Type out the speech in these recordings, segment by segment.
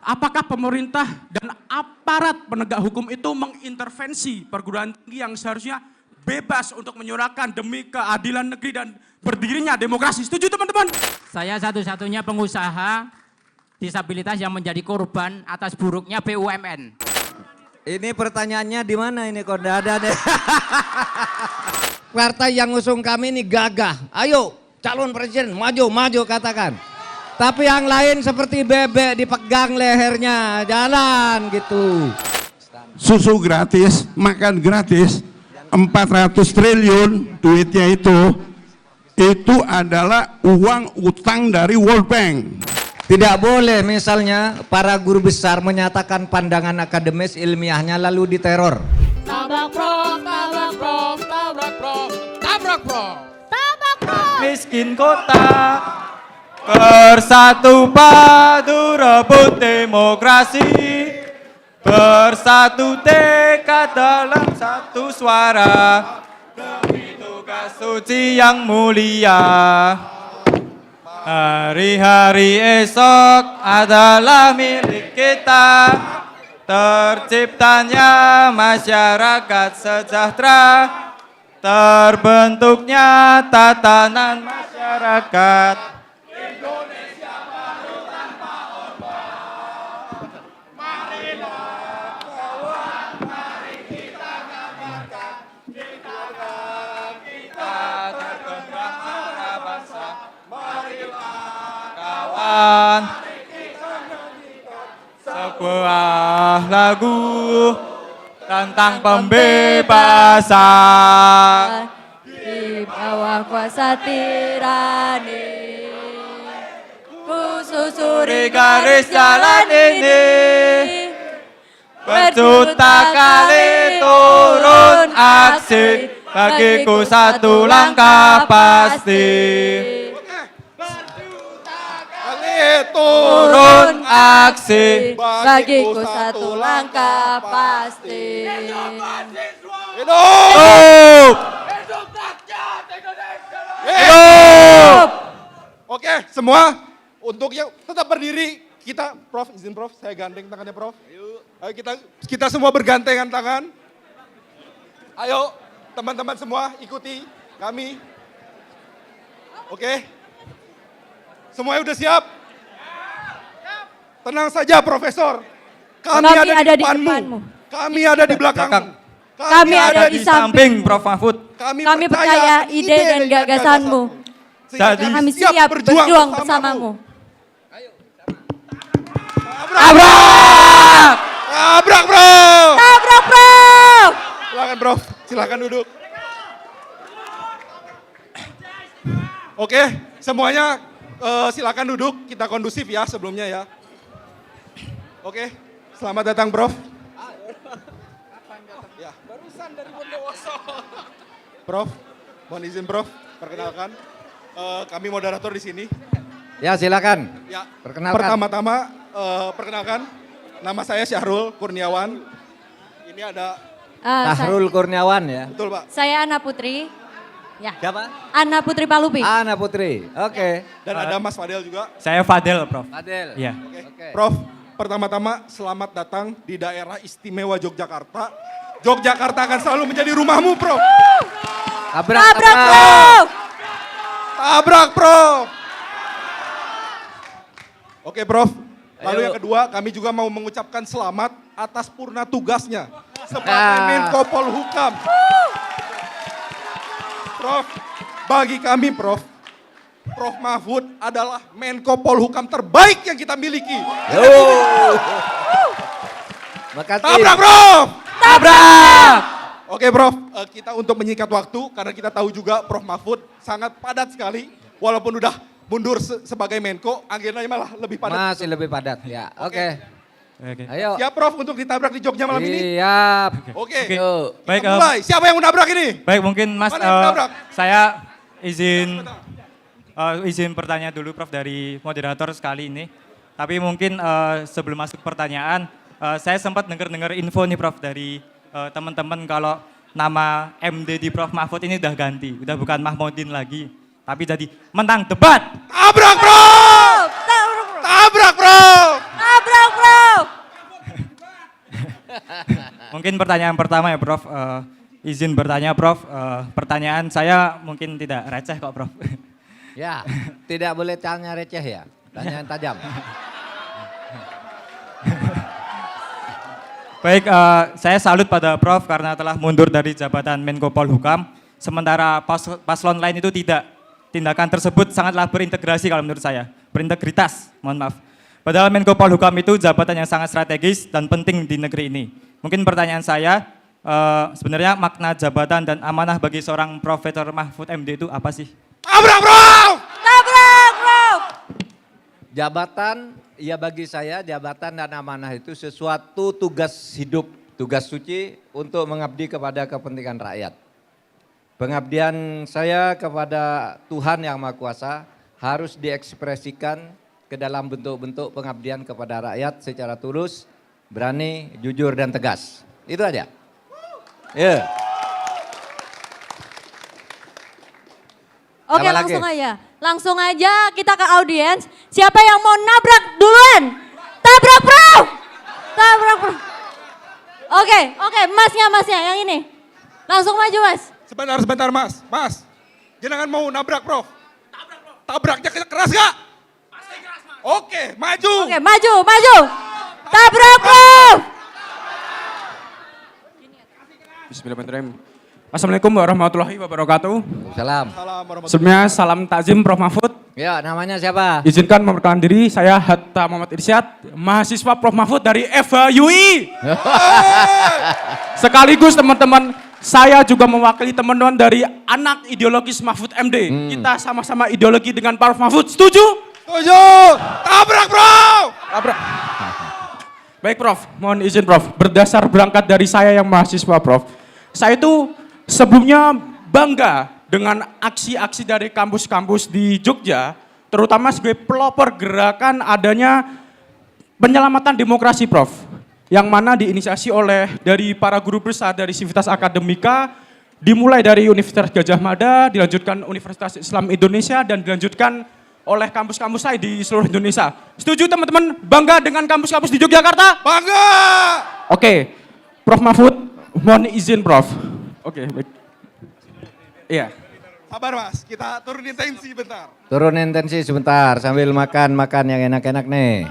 apakah pemerintah dan aparat penegak hukum itu mengintervensi perguruan tinggi yang seharusnya bebas untuk menyuarakan demi keadilan negeri dan berdirinya demokrasi? Setuju teman-teman? Saya satu-satunya pengusaha disabilitas yang menjadi korban atas buruknya BUMN. Ini pertanyaannya di mana ini kok nggak ada deh. Partai yang ngusung kami ini gagah. Ayo calon presiden maju katakan. Tapi yang lain seperti bebek dipegang lehernya, jalan gitu. Susu gratis, makan gratis, 400 triliun duitnya itu adalah uang utang dari World Bank. Tidak boleh misalnya para guru besar menyatakan pandangan akademis ilmiahnya lalu diteror. Tabrak prof, tabrak prof, tabrak prof, tabrak prof, tabrak prof. Miskin kota bersatu padu rebut demokrasi, bersatu tekad dalam satu suara demi tugas suci yang mulia. Hari-hari esok adalah milik kita, terciptanya masyarakat sejahtera, terbentuknya tatanan masyarakat. Indonesia baru tanpa orba. Marilah kawan, mari kita gambarkan kita terkembang para bangsa. Marilah kawan, sebuah lagu tentang pembebasan Di bawah kuasa tirani, ku susuri garis jalan ini. berjuta kali turun aksi, bagiku satu langkah pasti. Turun aksi, bagiku satu langkah pasti. hidup! Hidup! Oke, semua untuk yang tetap berdiri, kita Prof, izin Prof, saya gandeng tangannya Prof. Ayo kita semua bergandengan tangan. Ayo teman-teman semua ikuti kami. Oke. Semuanya udah siap? Tenang saja Profesor. Kami ada di depanmu. Kami ada di belakangmu. Kami ada di samping Prof Mahfud. Kami percaya ide dan gagasanmu. Jadi Kami siap berjuang bersamamu. Tabrak! Tabrak Prof! Tabrak Prof! Silakan Prof, silakan duduk. Oke, semuanya silakan duduk, kita kondusif ya sebelumnya ya. Oke, selamat datang Prof. Ya. Barusan dari Bondowoso. Prof, mohon izin Prof, perkenalkan. Kami moderator di sini. Ya silakan. Ya, Perkenalkan. pertama-tama perkenalkan, nama saya Syahrul Kurniawan. Ini ada, Syahrul Kurniawan ya. betul Pak. Saya Ana Putri. Ya. Siapa? Ana Putri Palupi. Ana Putri. Oke. Dan ada Mas Fadel juga. Saya Fadel, Prof. Adel. Iya. Oke. Prof, pertama-tama selamat datang di daerah istimewa Yogyakarta. Yogyakarta akan selalu menjadi rumahmu, Prof. Tabrak, Tabrak Prof! Tabrak, Prof. Oke, Prof. Lalu Ayo. yang kedua, kami juga mau mengucapkan selamat atas purna tugasnya sebagai Menko Polhukam. Prof, bagi kami, Prof Mahfud adalah Menko Polhukam terbaik yang kita miliki. Makasih. Tabrak, Prof. Tabrak! Oke Prof, kita untuk menyingkat waktu karena kita tahu juga Prof Mahfud sangat padat sekali. Walaupun udah mundur sebagai Menko, agendanya malah lebih padat. Masih lebih padat ya. Oke. Oke. Ayo. Siap Prof untuk ditabrak di Jogja malam ini? Siap. Oke. Yuk. Baik, Kita mulai. Siapa yang mau nabrak ini? baik mungkin Mas, Mana yang menabrak? saya izin pertanyaan dulu Prof dari moderator sekali ini. Tapi mungkin sebelum masuk pertanyaan, saya sempat dengar info nih Prof dari teman-teman kalau nama MD di Prof Mahfud ini udah ganti, udah bukan Mahmudin lagi, tapi jadi menang debat. Tabrak Prof! Tabrak Prof! Tabrak Prof! Mungkin pertanyaan pertama ya Prof. Izin bertanya Prof. Pertanyaan saya mungkin tidak receh kok Prof. Ya, tidak boleh tanya receh ya, tanya yang tajam. Baik, saya salut pada Prof karena telah mundur dari jabatan Menko Polhukam. Sementara paslon lain itu tidak. Tindakan tersebut sangatlah berintegrasi kalau menurut saya. Berintegritas, mohon maaf. Padahal Menko Polhukam itu jabatan yang sangat strategis dan penting di negeri ini. Mungkin pertanyaan saya, sebenarnya makna jabatan dan amanah bagi seorang Profesor Mahfud MD itu apa sih? Tabrak, Prof! Tabrak, Prof! Jabatan, ya bagi saya jabatan dan amanah itu sesuatu tugas hidup, tugas suci untuk mengabdi kepada kepentingan rakyat. Pengabdian saya kepada Tuhan Yang Maha Kuasa harus diekspresikan ke dalam bentuk-bentuk pengabdian kepada rakyat secara tulus, berani, jujur dan tegas. Itu aja. Ya. Oke, Apa langsung lagi? aja. Langsung aja kita ke audiens. Siapa yang mau nabrak duluan? Tabrak, Prof! Tabrak, Prof! Oke, masnya yang ini. Langsung maju, Mas. Sebentar Mas. Mas, jangan mau nabrak Prof. Tabraknya keras gak? Pasti keras Mas. Oke, maju. Oke, maju. Tabrak, Prof! Bismillahirrahmanirrahim. Assalamualaikum warahmatullahi wabarakatuh. Salam. Sebelumnya salam takzim Prof Mahfud. Ya, namanya siapa? Izinkan memperkenalkan diri, saya Hatta Muhammad Irsyad, mahasiswa Prof Mahfud dari FHUI. Sekaligus teman-teman, saya juga mewakili teman-teman dari anak ideologis Mahfud MD. Kita sama-sama ideologi dengan Prof Mahfud. Setuju? Setuju. Tabrak, Prof! Tabrak. Baik Prof, mohon izin Prof. Berdasar berangkat dari saya yang mahasiswa Prof. Saya itu sebelumnya bangga dengan aksi-aksi dari kampus-kampus di Jogja, terutama sebagai pelopor gerakan adanya penyelamatan demokrasi Prof. Yang mana diinisiasi oleh dari para guru besar dari Civitas Akademika, dimulai dari Universitas Gadjah Mada, dilanjutkan Universitas Islam Indonesia, dan dilanjutkan oleh kampus-kampus saya di seluruh Indonesia. Setuju teman-teman? Bangga dengan kampus-kampus di Yogyakarta? Bangga! Oke, Prof Mahfud, mohon izin Prof. Oke, baik. Iya. Sabar Mas, kita turunin tensi bentar. Turunin tensi sebentar sambil makan yang enak-enak nih.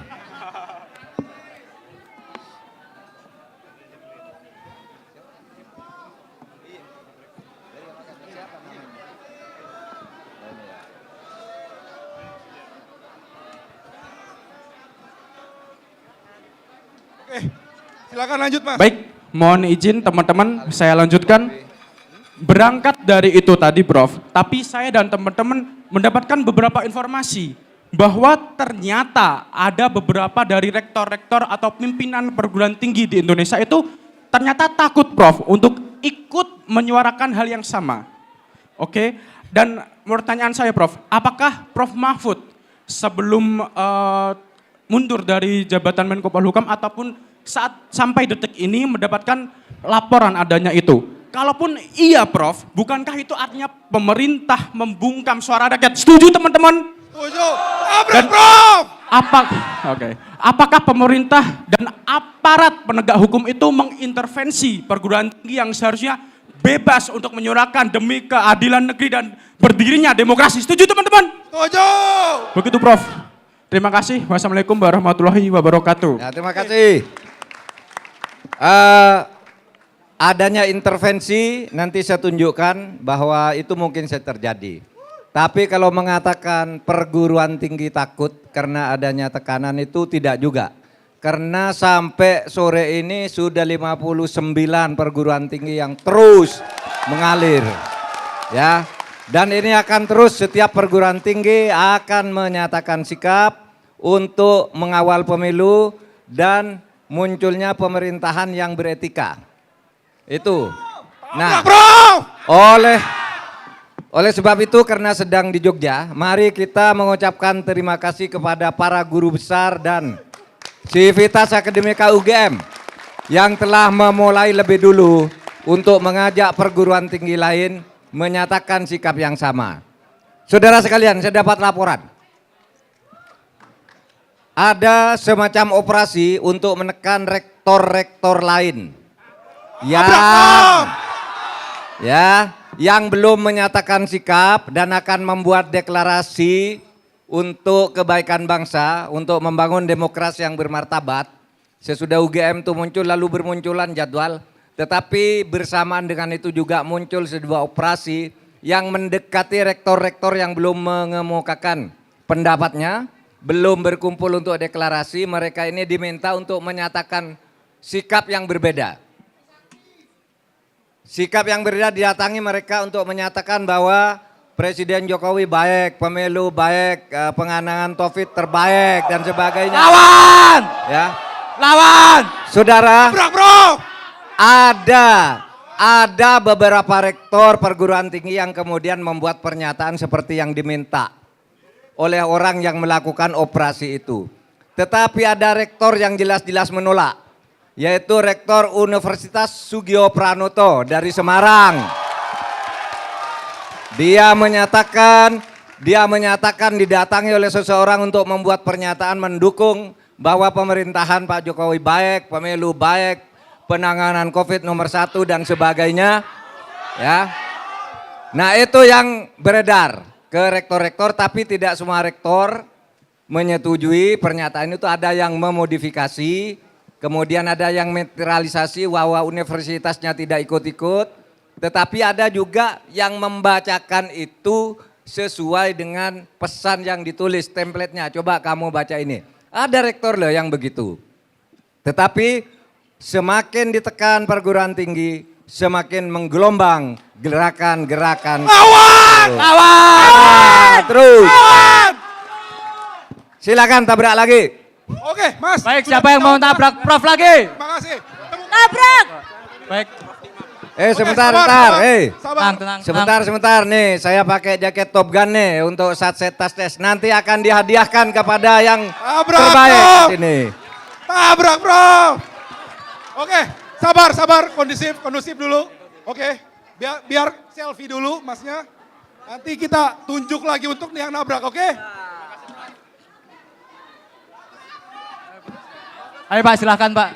Oke, silakan lanjut Mas. Baik, mohon izin teman-teman, saya lanjutkan. Berangkat dari itu tadi Prof, tapi saya dan teman-teman mendapatkan beberapa informasi bahwa ternyata ada beberapa dari rektor-rektor atau pimpinan perguruan tinggi di Indonesia itu ternyata takut Prof untuk ikut menyuarakan hal yang sama. Oke, dan pertanyaan saya Prof, apakah Prof Mahfud sebelum mundur dari jabatan Menko Polhukam ataupun saat sampai detik ini mendapatkan laporan adanya itu? Kalaupun iya Prof, bukankah itu artinya pemerintah membungkam suara rakyat? Setuju teman-teman? Setuju. Tabrak, Prof! Apakah pemerintah dan aparat penegak hukum itu mengintervensi perguruan tinggi yang seharusnya bebas untuk menyuarakan demi keadilan negeri dan berdirinya demokrasi? Setuju teman-teman? Setuju. Begitu Prof. Terima kasih. Wassalamualaikum warahmatullahi wabarakatuh. Ya, terima kasih. Adanya intervensi nanti saya tunjukkan bahwa itu mungkin saya terjadi. Tapi kalau mengatakan perguruan tinggi takut karena adanya tekanan itu tidak juga. Karena sampai sore ini sudah 59 perguruan tinggi yang terus mengalir. Ya. Dan ini akan terus, setiap perguruan tinggi akan menyatakan sikap untuk mengawal pemilu dan munculnya pemerintahan yang beretika. Itu. Nah, oleh sebab itu karena sedang di Jogja, mari kita mengucapkan terima kasih kepada para guru besar dan Civitas Akademika UGM yang telah memulai lebih dulu untuk mengajak perguruan tinggi lain menyatakan sikap yang sama. Saudara sekalian, saya dapat laporan. ada semacam operasi untuk menekan rektor-rektor lain yang belum menyatakan sikap dan akan membuat deklarasi untuk kebaikan bangsa, untuk membangun demokrasi yang bermartabat. Sesudah UGM itu muncul lalu bermunculan jadwal, tetapi bersamaan dengan itu juga muncul sebuah operasi yang mendekati rektor-rektor yang belum mengemukakan pendapatnya, belum berkumpul untuk deklarasi. Mereka ini diminta untuk menyatakan sikap yang berbeda. Sikap yang berbeda didatangi mereka untuk menyatakan bahwa Presiden Jokowi baik, pemilu baik, penanganan COVID terbaik dan sebagainya. Lawan! Ya. Lawan! Saudara, Prof. ada beberapa rektor perguruan tinggi yang kemudian membuat pernyataan seperti yang diminta oleh orang yang melakukan operasi itu. Tetapi ada rektor yang jelas-jelas menolak, yaitu Rektor Universitas Sugio Pranoto dari Semarang. Dia menyatakan didatangi oleh seseorang untuk membuat pernyataan mendukung bahwa pemerintahan Pak Jokowi baik, pemilu baik, penanganan COVID nomor 1 dan sebagainya. Ya. Nah, itu yang beredar ke rektor-rektor, tapi tidak semua rektor menyetujui pernyataan itu. Ada yang memodifikasi, kemudian ada yang netralisasi bahwa universitasnya tidak ikut-ikut. Tetapi ada juga yang membacakan itu sesuai dengan pesan yang ditulis, template-nya. Coba kamu baca ini. Ada rektor loh yang begitu. Tetapi semakin ditekan perguruan tinggi, semakin menggelombang gerakan-gerakan. Lawan! Lawan! Terus. Lawan! Silakan tabrak lagi. Oke, Mas. Baik, Sudah siapa yang mau tabrak Prof lagi? Terima kasih. Tabrak. Baik. Sebentar. Sabar. Sebentar nih, saya pakai jaket Top Gun nih untuk satset tas tes. Nanti akan dihadiahkan kepada yang terbaik di sini. Tabrak, Prof. Oke, sabar, kondusif dulu. Oke, biar selfie dulu Masnya. Nanti kita tunjuk lagi untuk yang nabrak, oke? Ayo Pak, silahkan Pak.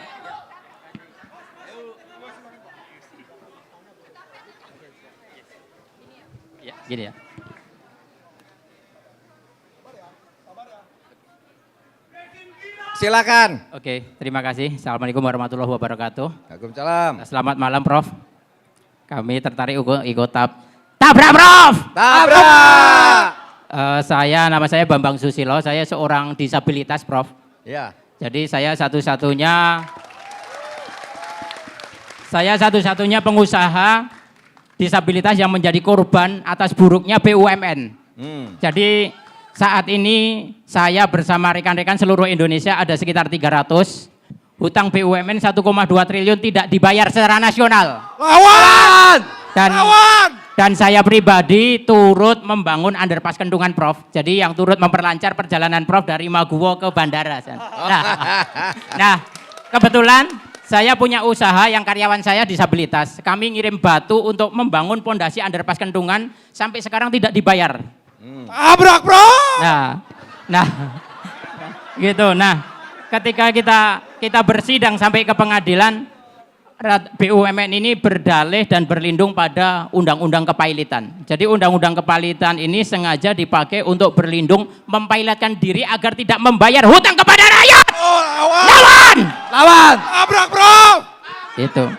Ya, gini ya. Silakan. Oke, terima kasih. Assalamualaikum warahmatullahi wabarakatuh. Waalaikumsalam. Selamat malam, Prof. Kami tertarik ikut tabrak, Prof. Tabrak. Nama saya Bambang Susilo. Saya seorang disabilitas, Prof. Ya. Jadi saya satu-satunya pengusaha disabilitas yang menjadi korban atas buruknya BUMN. Jadi saat ini saya bersama rekan-rekan seluruh Indonesia ada sekitar 300. Hutang BUMN 1,2 triliun tidak dibayar secara nasional. Lawan! Dan saya pribadi turut membangun underpass Kendungan, Prof. Jadi yang turut memperlancar perjalanan Prof dari Maguwo ke bandara. Nah, kebetulan saya punya usaha yang karyawan saya disabilitas. Kami ngirim batu untuk membangun pondasi underpass Kendungan sampai sekarang tidak dibayar. Tabrak, Prof. Nah, gitu. Nah, ketika kita bersidang sampai ke pengadilan, BUMN ini berdalih dan berlindung pada Undang-Undang Kepailitan. Jadi Undang-Undang Kepailitan ini sengaja dipakai untuk berlindung, mempailatkan diri agar tidak membayar hutang kepada rakyat. Oh, Lawan! Tabrak, Prof. Itu.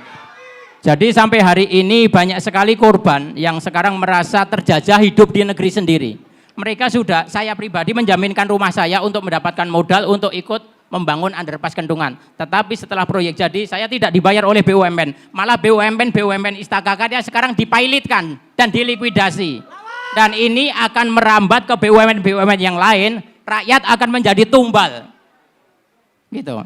Jadi sampai hari ini banyak sekali korban yang sekarang merasa terjajah hidup di negeri sendiri. Mereka sudah, saya pribadi menjaminkan rumah saya untuk mendapatkan modal untuk ikut membangun underpass Kendungan. Tetapi setelah proyek jadi, saya tidak dibayar oleh BUMN. Malah BUMN Istaka Karya sekarang dipailitkan dan dilikuidasi. Dan ini akan merambat ke BUMN yang lain, rakyat akan menjadi tumbal. Gitu.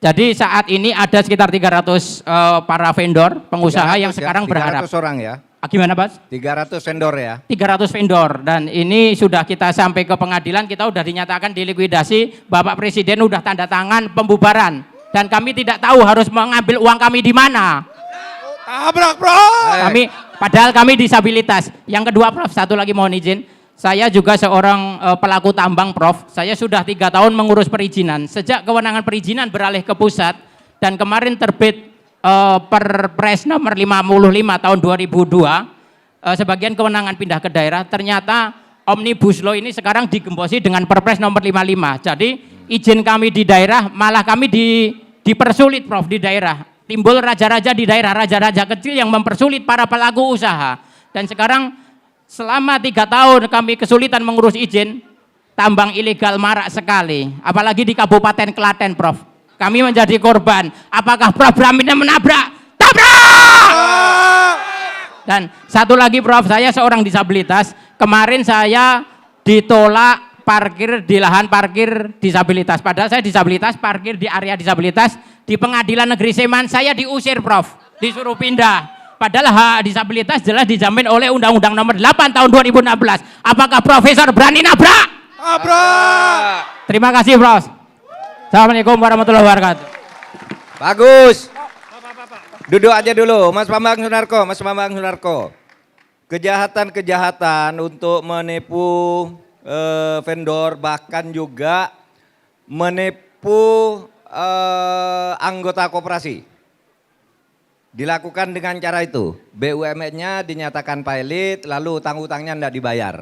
Jadi saat ini ada sekitar 300 para vendor, pengusaha yang sekarang berharap. 300 orang ya? Gimana, Mas? 300 vendor ya? 300 vendor, dan ini sudah kita sampai ke pengadilan, kita sudah dinyatakan dilikuidasi, Bapak Presiden sudah tanda tangan pembubaran, dan kami tidak tahu harus mengambil uang kami di mana. Tabrak, Prof. Padahal kami disabilitas. Yang kedua, Prof, satu lagi mohon izin, Saya juga seorang pelaku tambang, Prof. Saya sudah 3 tahun mengurus perizinan. Sejak kewenangan perizinan beralih ke pusat dan kemarin terbit Perpres nomor 55 tahun 2002, sebagian kewenangan pindah ke daerah. Ternyata Omnibus Law ini sekarang digembosi dengan Perpres nomor 55. Jadi izin kami di daerah malah kami dipersulit, Prof, di daerah. Timbul raja-raja di daerah, raja-raja kecil yang mempersulit para pelaku usaha. Dan sekarang selama 3 tahun kami kesulitan mengurus izin, tambang ilegal marak sekali. Apalagi di Kabupaten Klaten, Prof. Kami menjadi korban. Apakah Prof berani menabrak? Tabrak! Dan satu lagi, Prof, saya seorang disabilitas. Kemarin saya ditolak parkir di lahan parkir disabilitas. Padahal saya disabilitas, parkir di area disabilitas. Di Pengadilan Negeri Sleman saya diusir, Prof. Disuruh pindah. Padahal hak disabilitas jelas dijamin oleh Undang-Undang nomor 8 tahun 2016. Apakah Profesor berani nabrak? Nabrak! Terima kasih, Prof. Assalamualaikum warahmatullahi wabarakatuh. Bagus. Duduk aja dulu, Mas Bambang Sunarko, Mas Bambang Sunarko. Kejahatan-kejahatan untuk menipu vendor, bahkan juga menipu anggota koperasi. Dilakukan dengan cara itu, BUMN-nya dinyatakan pilot, lalu utang-utangnya tidak dibayar.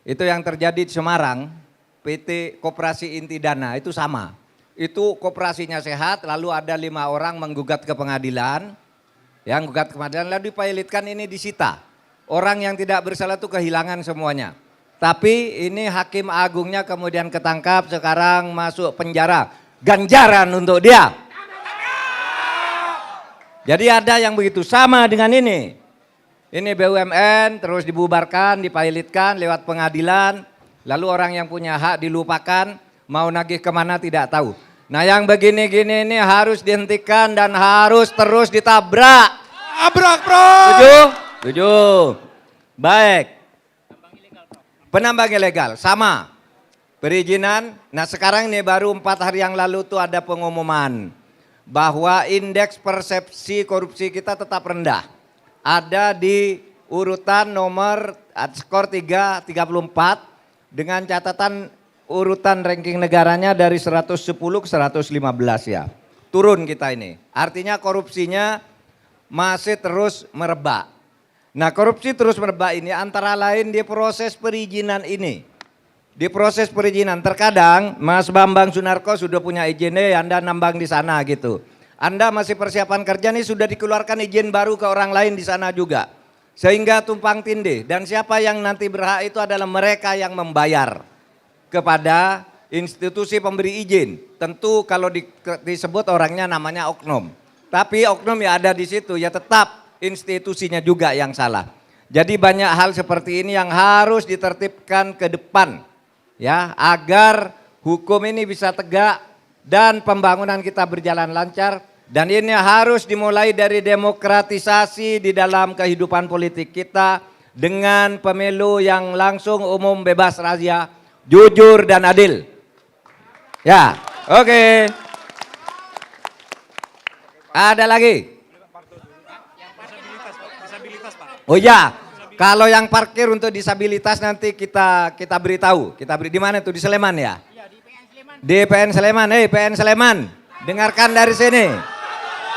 Itu yang terjadi di Semarang, PT Koperasi Inti Dana, itu sama. Itu koperasinya sehat, lalu ada 5 orang menggugat ke pengadilan, yang gugat ke pengadilan, lalu dipilotkan, ini disita. Orang yang tidak bersalah itu kehilangan semuanya. Tapi ini Hakim Agungnya kemudian ketangkap, sekarang masuk penjara, ganjaran untuk dia. Jadi ada yang begitu, sama dengan ini. Ini BUMN terus dibubarkan, dipilotkan lewat pengadilan, lalu orang yang punya hak dilupakan, mau nagih kemana tidak tahu. Nah yang begini-gini ini harus dihentikan dan harus terus ditabrak. Tabrak, Bro! Setuju? Setuju. Baik. Penambang ilegal, sama. Perizinan, nah sekarang ini baru 4 hari yang lalu tuh ada pengumuman bahwa indeks persepsi korupsi kita tetap rendah. Ada di urutan nomor skor 34 dengan catatan urutan ranking negaranya dari 110 ke 115 ya. Turun kita ini. Artinya korupsinya masih terus merebak. Nah korupsi terus merebak ini antara lain di proses perizinan ini. Di proses perizinan terkadang Mas Bambang Sunarko sudah punya izin, Anda nambang di sana gitu. Anda masih persiapan kerja nih sudah dikeluarkan izin baru ke orang lain di sana juga. Sehingga tumpang tindih dan siapa yang nanti berhak itu adalah mereka yang membayar kepada institusi pemberi izin. Tentu kalau disebut orangnya namanya oknum. Tapi oknum ya ada di situ ya tetap institusinya juga yang salah. Jadi banyak hal seperti ini yang harus ditertibkan ke depan. Ya, agar hukum ini bisa tegak dan pembangunan kita berjalan lancar. Dan ini harus dimulai dari demokratisasi di dalam kehidupan politik kita dengan pemilu yang langsung, umum, bebas, rahasia, jujur dan adil. Ya, oke. Ada lagi? Oh ya, kalau yang parkir untuk disabilitas nanti kita beritahu. Di mana tuh, di Sleman ya? Di PN Sleman. PN Sleman, dengarkan dari sini.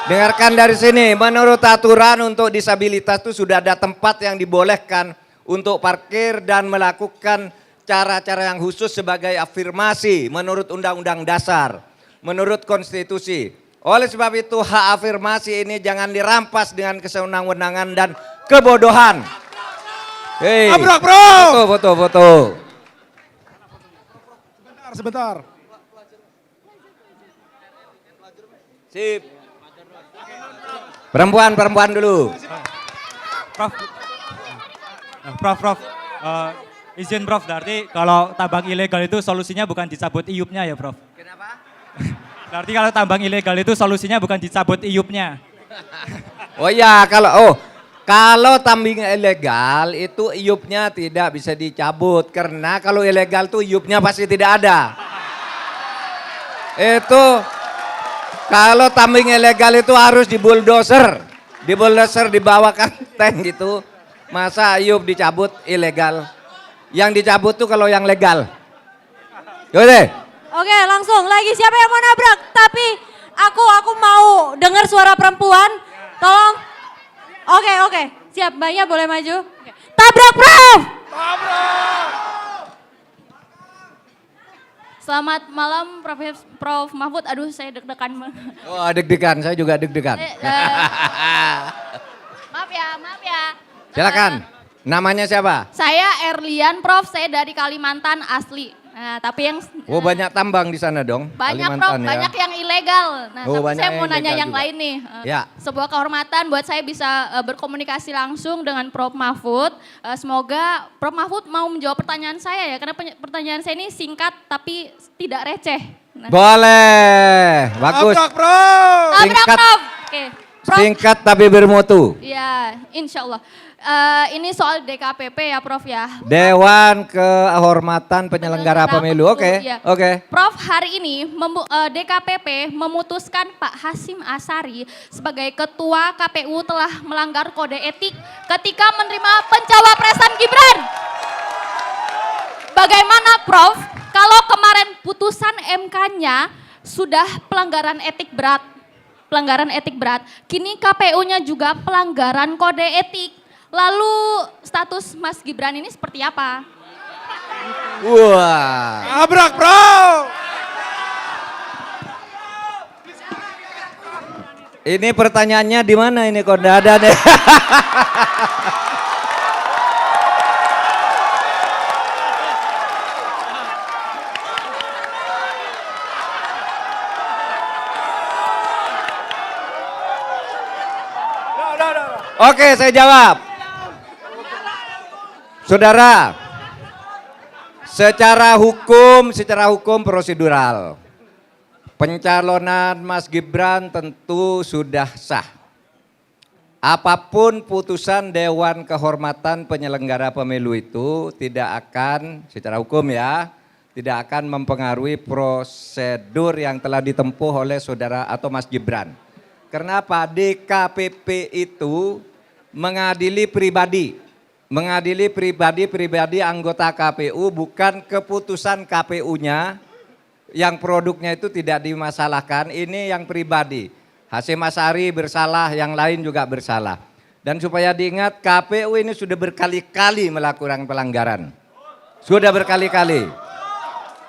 Dengarkan dari sini, menurut aturan untuk disabilitas itu sudah ada tempat yang dibolehkan untuk parkir dan melakukan cara-cara yang khusus sebagai afirmasi menurut Undang-Undang Dasar, menurut konstitusi. Oleh sebab itu hak afirmasi ini jangan dirampas dengan kesewenang-wenangan dan kebodohan. Hei, Tabrak, Bro! Foto. Sebentar. Sip. Perempuan dulu. Prof, izin Prof, berarti kalau tambang ilegal itu solusinya bukan dicabut iupnya ya Prof? Kenapa? Berarti kalau tambang ilegal itu solusinya bukan dicabut iupnya. Oh ya, kalau tambang ilegal itu iupnya tidak bisa dicabut karena kalau ilegal tuh iupnya pasti tidak ada. Itu kalau tambang ilegal itu harus dibuldoser dibawakan tank gitu. Masa iup dicabut ilegal? Yang dicabut tuh kalau yang legal. Yaudah. Oke, langsung lagi siapa yang mau nabrak? Tapi aku mau dengar suara perempuan. Tolong. Oke. Siap, Mbaknya boleh maju. Oke. Tabrak, Prof! Selamat malam Prof Mahfud. Aduh, saya deg-degan. Oh, deg-degan, saya juga deg-degan. Maaf ya. Silakan. Namanya siapa? Saya Erlian, Prof. Saya dari Kalimantan asli. Nah, tapi yang Oh, banyak tambang di sana dong. banyak Prof, Kalimantan, ya. banyak yang ilegal. Nah, Oh, tapi banyak saya yang mau nanya ilegal yang juga. lain nih. Ya. Sebuah kehormatan buat saya bisa berkomunikasi langsung dengan Prof Mahfud. Semoga Prof Mahfud mau menjawab pertanyaan saya ya, karena pertanyaan saya ini singkat tapi tidak receh. Nah, Boleh. Bagus. Tabrak, Bro. tabrak, Singkat. Prof. Oke. Prof. Singkat tapi bermutu. Ya, insya Allah. Ini soal DKPP ya Prof ya. Dewan Kehormatan Penyelenggara Pemilu. Oke. Iya. Oke. Prof, hari ini DKPP memutuskan Pak Hasyim Asyari sebagai Ketua KPU telah melanggar kode etik ketika menerima pencawapresan Gibran. Bagaimana Prof, kalau kemarin putusan MK-nya sudah pelanggaran etik berat, kini KPU-nya juga pelanggaran kode etik. Lalu status Mas Gibran ini seperti apa? Wah. Tabrak, Bro. Ini pertanyaannya di mana ini kok nggak ada deh. Oke, saya jawab. Saudara, secara hukum prosedural, pencalonan Mas Gibran tentu sudah sah. Apapun putusan Dewan Kehormatan Penyelenggara Pemilu itu tidak akan, secara hukum ya, tidak akan mempengaruhi prosedur yang telah ditempuh oleh saudara atau Mas Gibran. Kenapa? DKPP itu mengadili pribadi anggota KPU, bukan keputusan KPU-nya yang produknya itu tidak dimasalahkan. Ini yang pribadi. Hasyim Asyari bersalah, yang lain juga bersalah. Dan supaya diingat, KPU ini sudah berkali-kali melakukan pelanggaran. Sudah berkali-kali.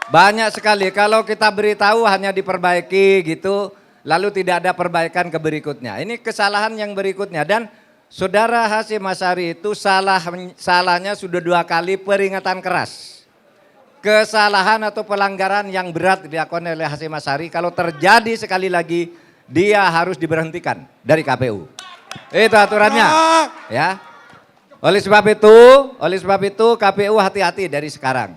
Banyak sekali, kalau kita beritahu hanya diperbaiki gitu, lalu tidak ada perbaikan ke berikutnya. Ini kesalahan yang berikutnya. Dan saudara Hasyim Asyari itu salahnya sudah 2 kali peringatan keras. Kesalahan atau pelanggaran yang berat dilakukan oleh Hasyim Asyari, kalau terjadi sekali lagi, dia harus diberhentikan dari KPU. Itu aturannya. Ya. Oleh sebab itu KPU hati-hati dari sekarang.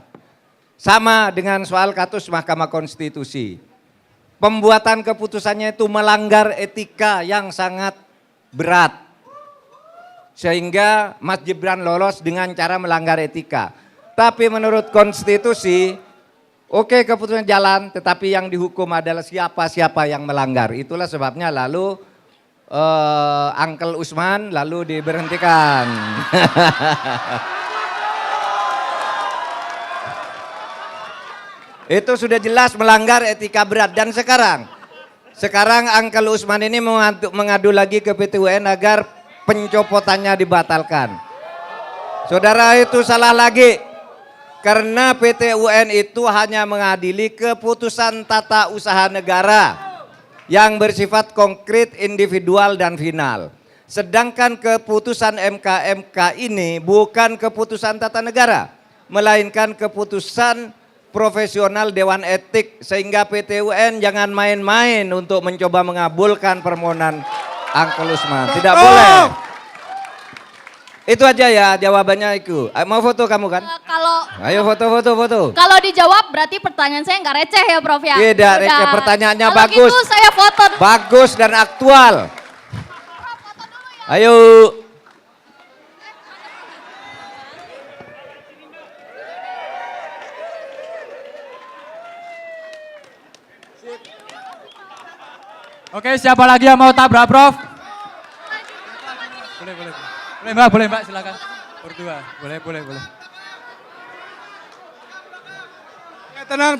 Sama dengan soal kasus Mahkamah Konstitusi. Pembuatan keputusannya itu melanggar etika yang sangat berat. Sehingga Mas Gibran lolos dengan cara melanggar etika. Tapi menurut konstitusi, oke, keputusan jalan, tetapi yang dihukum adalah siapa-siapa yang melanggar. Itulah sebabnya lalu Uncle Usman lalu diberhentikan. Itu sudah jelas melanggar etika berat. Dan sekarang Uncle Usman ini mengadu lagi ke PT UN agar pencopotannya dibatalkan. Saudara, itu salah lagi. Karena PT UN itu hanya mengadili keputusan tata usaha negara yang bersifat konkret, individual, dan final. Sedangkan keputusan MK ini bukan keputusan tata negara, melainkan keputusan profesional Dewan Etik. Sehingga PT UN jangan main-main untuk mencoba mengabulkan permohonan Uncle Usman. Tidak boleh. Itu aja ya jawabannya itu. Mau foto kamu kan? Ayo foto. Kalau dijawab berarti pertanyaan saya nggak receh ya Prof ya? Tidak receh, pertanyaannya kalau bagus. Gitu saya foto. Bagus dan aktual. Ayo. Oke, siapa lagi yang mau tabrak, Prof? Boleh Mbak, silakan. Berdua, boleh. Tenang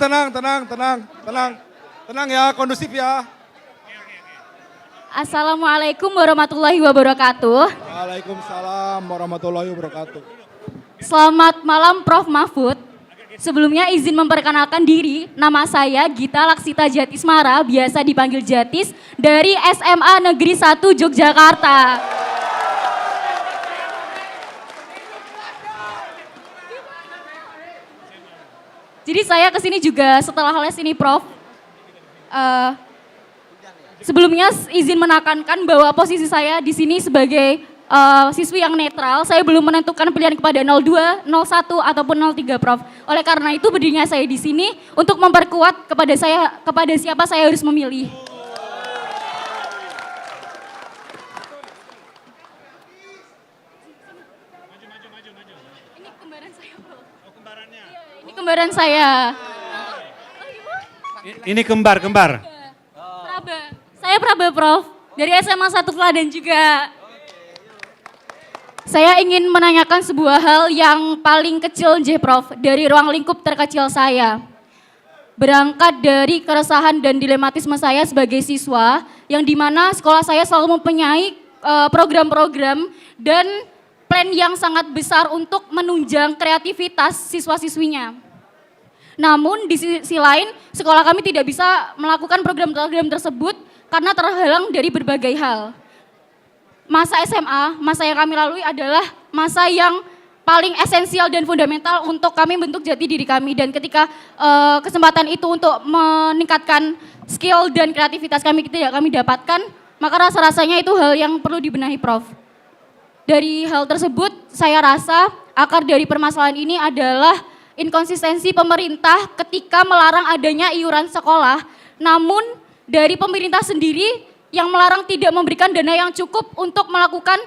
ya, kondusif ya. Assalamualaikum warahmatullahi wabarakatuh. Waalaikumsalam warahmatullahi wabarakatuh. Selamat malam Prof. Mahfud. Sebelumnya izin memperkenalkan diri, nama saya Gita Laksita Jatismara, biasa dipanggil Jatis, dari SMA Negeri 1 Yogyakarta. Jadi saya kesini juga setelah les ini Prof. Sebelumnya izin menekankan bahwa posisi saya di sini sebagai siswi yang netral, saya belum menentukan pilihan kepada 02, 01 ataupun 03 Prof. Oleh karena itu berdirinya saya di sini untuk memperkuat kepada siapa saya harus memilih. Ini kembaran saya Prof. Oh, kembarannya. Iya, ini kembaran saya. Ini kembar. Praba. Saya Praba Prof. Dari SMA 1 Klaten juga. Saya ingin menanyakan sebuah hal yang paling kecil Prof, dari ruang lingkup terkecil saya. Berangkat dari keresahan dan dilematisme saya sebagai siswa, yang dimana sekolah saya selalu mempunyai program-program dan plan yang sangat besar untuk menunjang kreativitas siswa-siswinya. Namun di sisi lain, sekolah kami tidak bisa melakukan program-program tersebut karena terhalang dari berbagai hal. Masa SMA, masa yang kami lalui adalah masa yang paling esensial dan fundamental untuk kami bentuk jati diri kami. Dan ketika kesempatan itu untuk meningkatkan skill dan kreativitas kami tidak kami dapatkan, maka rasa-rasanya itu hal yang perlu dibenahi Prof. Dari hal tersebut, saya rasa akar dari permasalahan ini adalah inkonsistensi pemerintah ketika melarang adanya iuran sekolah. Namun dari pemerintah sendiri yang melarang tidak memberikan dana yang cukup untuk melakukan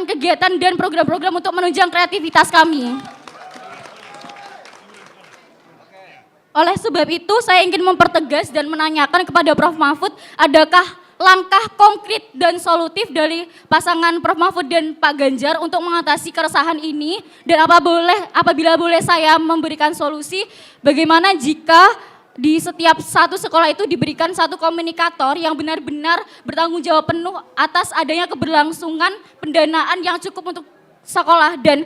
kegiatan dan program-program untuk menunjang kreativitas kami. Oleh sebab itu, saya ingin mempertegas dan menanyakan kepada Prof. Mahfud, adakah langkah konkret dan solutif dari pasangan Prof. Mahfud dan Pak Ganjar untuk mengatasi keresahan ini? Dan apabila boleh saya memberikan solusi, bagaimana jika di setiap satu sekolah itu diberikan satu komunikator yang benar-benar bertanggung jawab penuh atas adanya keberlangsungan pendanaan yang cukup untuk sekolah, dan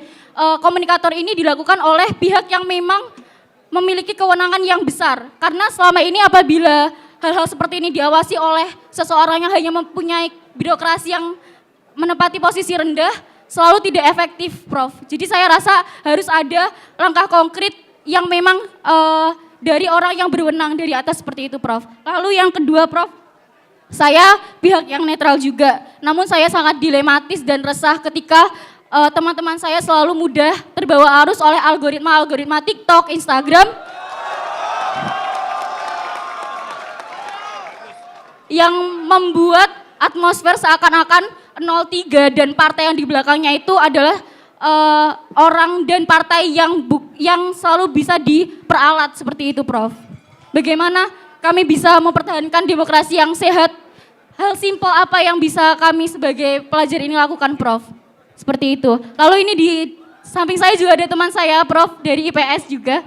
komunikator ini dilakukan oleh pihak yang memang memiliki kewenangan yang besar. Karena selama ini apabila hal-hal seperti ini diawasi oleh seseorang yang hanya mempunyai birokrasi yang menempati posisi rendah, selalu tidak efektif Prof. Jadi saya rasa harus ada langkah konkret yang memang dari orang yang berwenang dari atas seperti itu Prof. Lalu yang kedua Prof, saya pihak yang netral juga, namun saya sangat dilematis dan resah ketika teman-teman saya selalu mudah terbawa arus oleh algoritma TikTok, Instagram yang membuat atmosfer seakan-akan 03 dan partai yang di belakangnya itu adalah orang dan partai yang selalu bisa diperalat seperti itu Prof. Bagaimana kami bisa mempertahankan demokrasi yang sehat? Hal simpel apa yang bisa kami sebagai pelajar ini lakukan Prof? Seperti itu. Lalu ini di samping saya juga ada teman saya Prof dari IPS juga.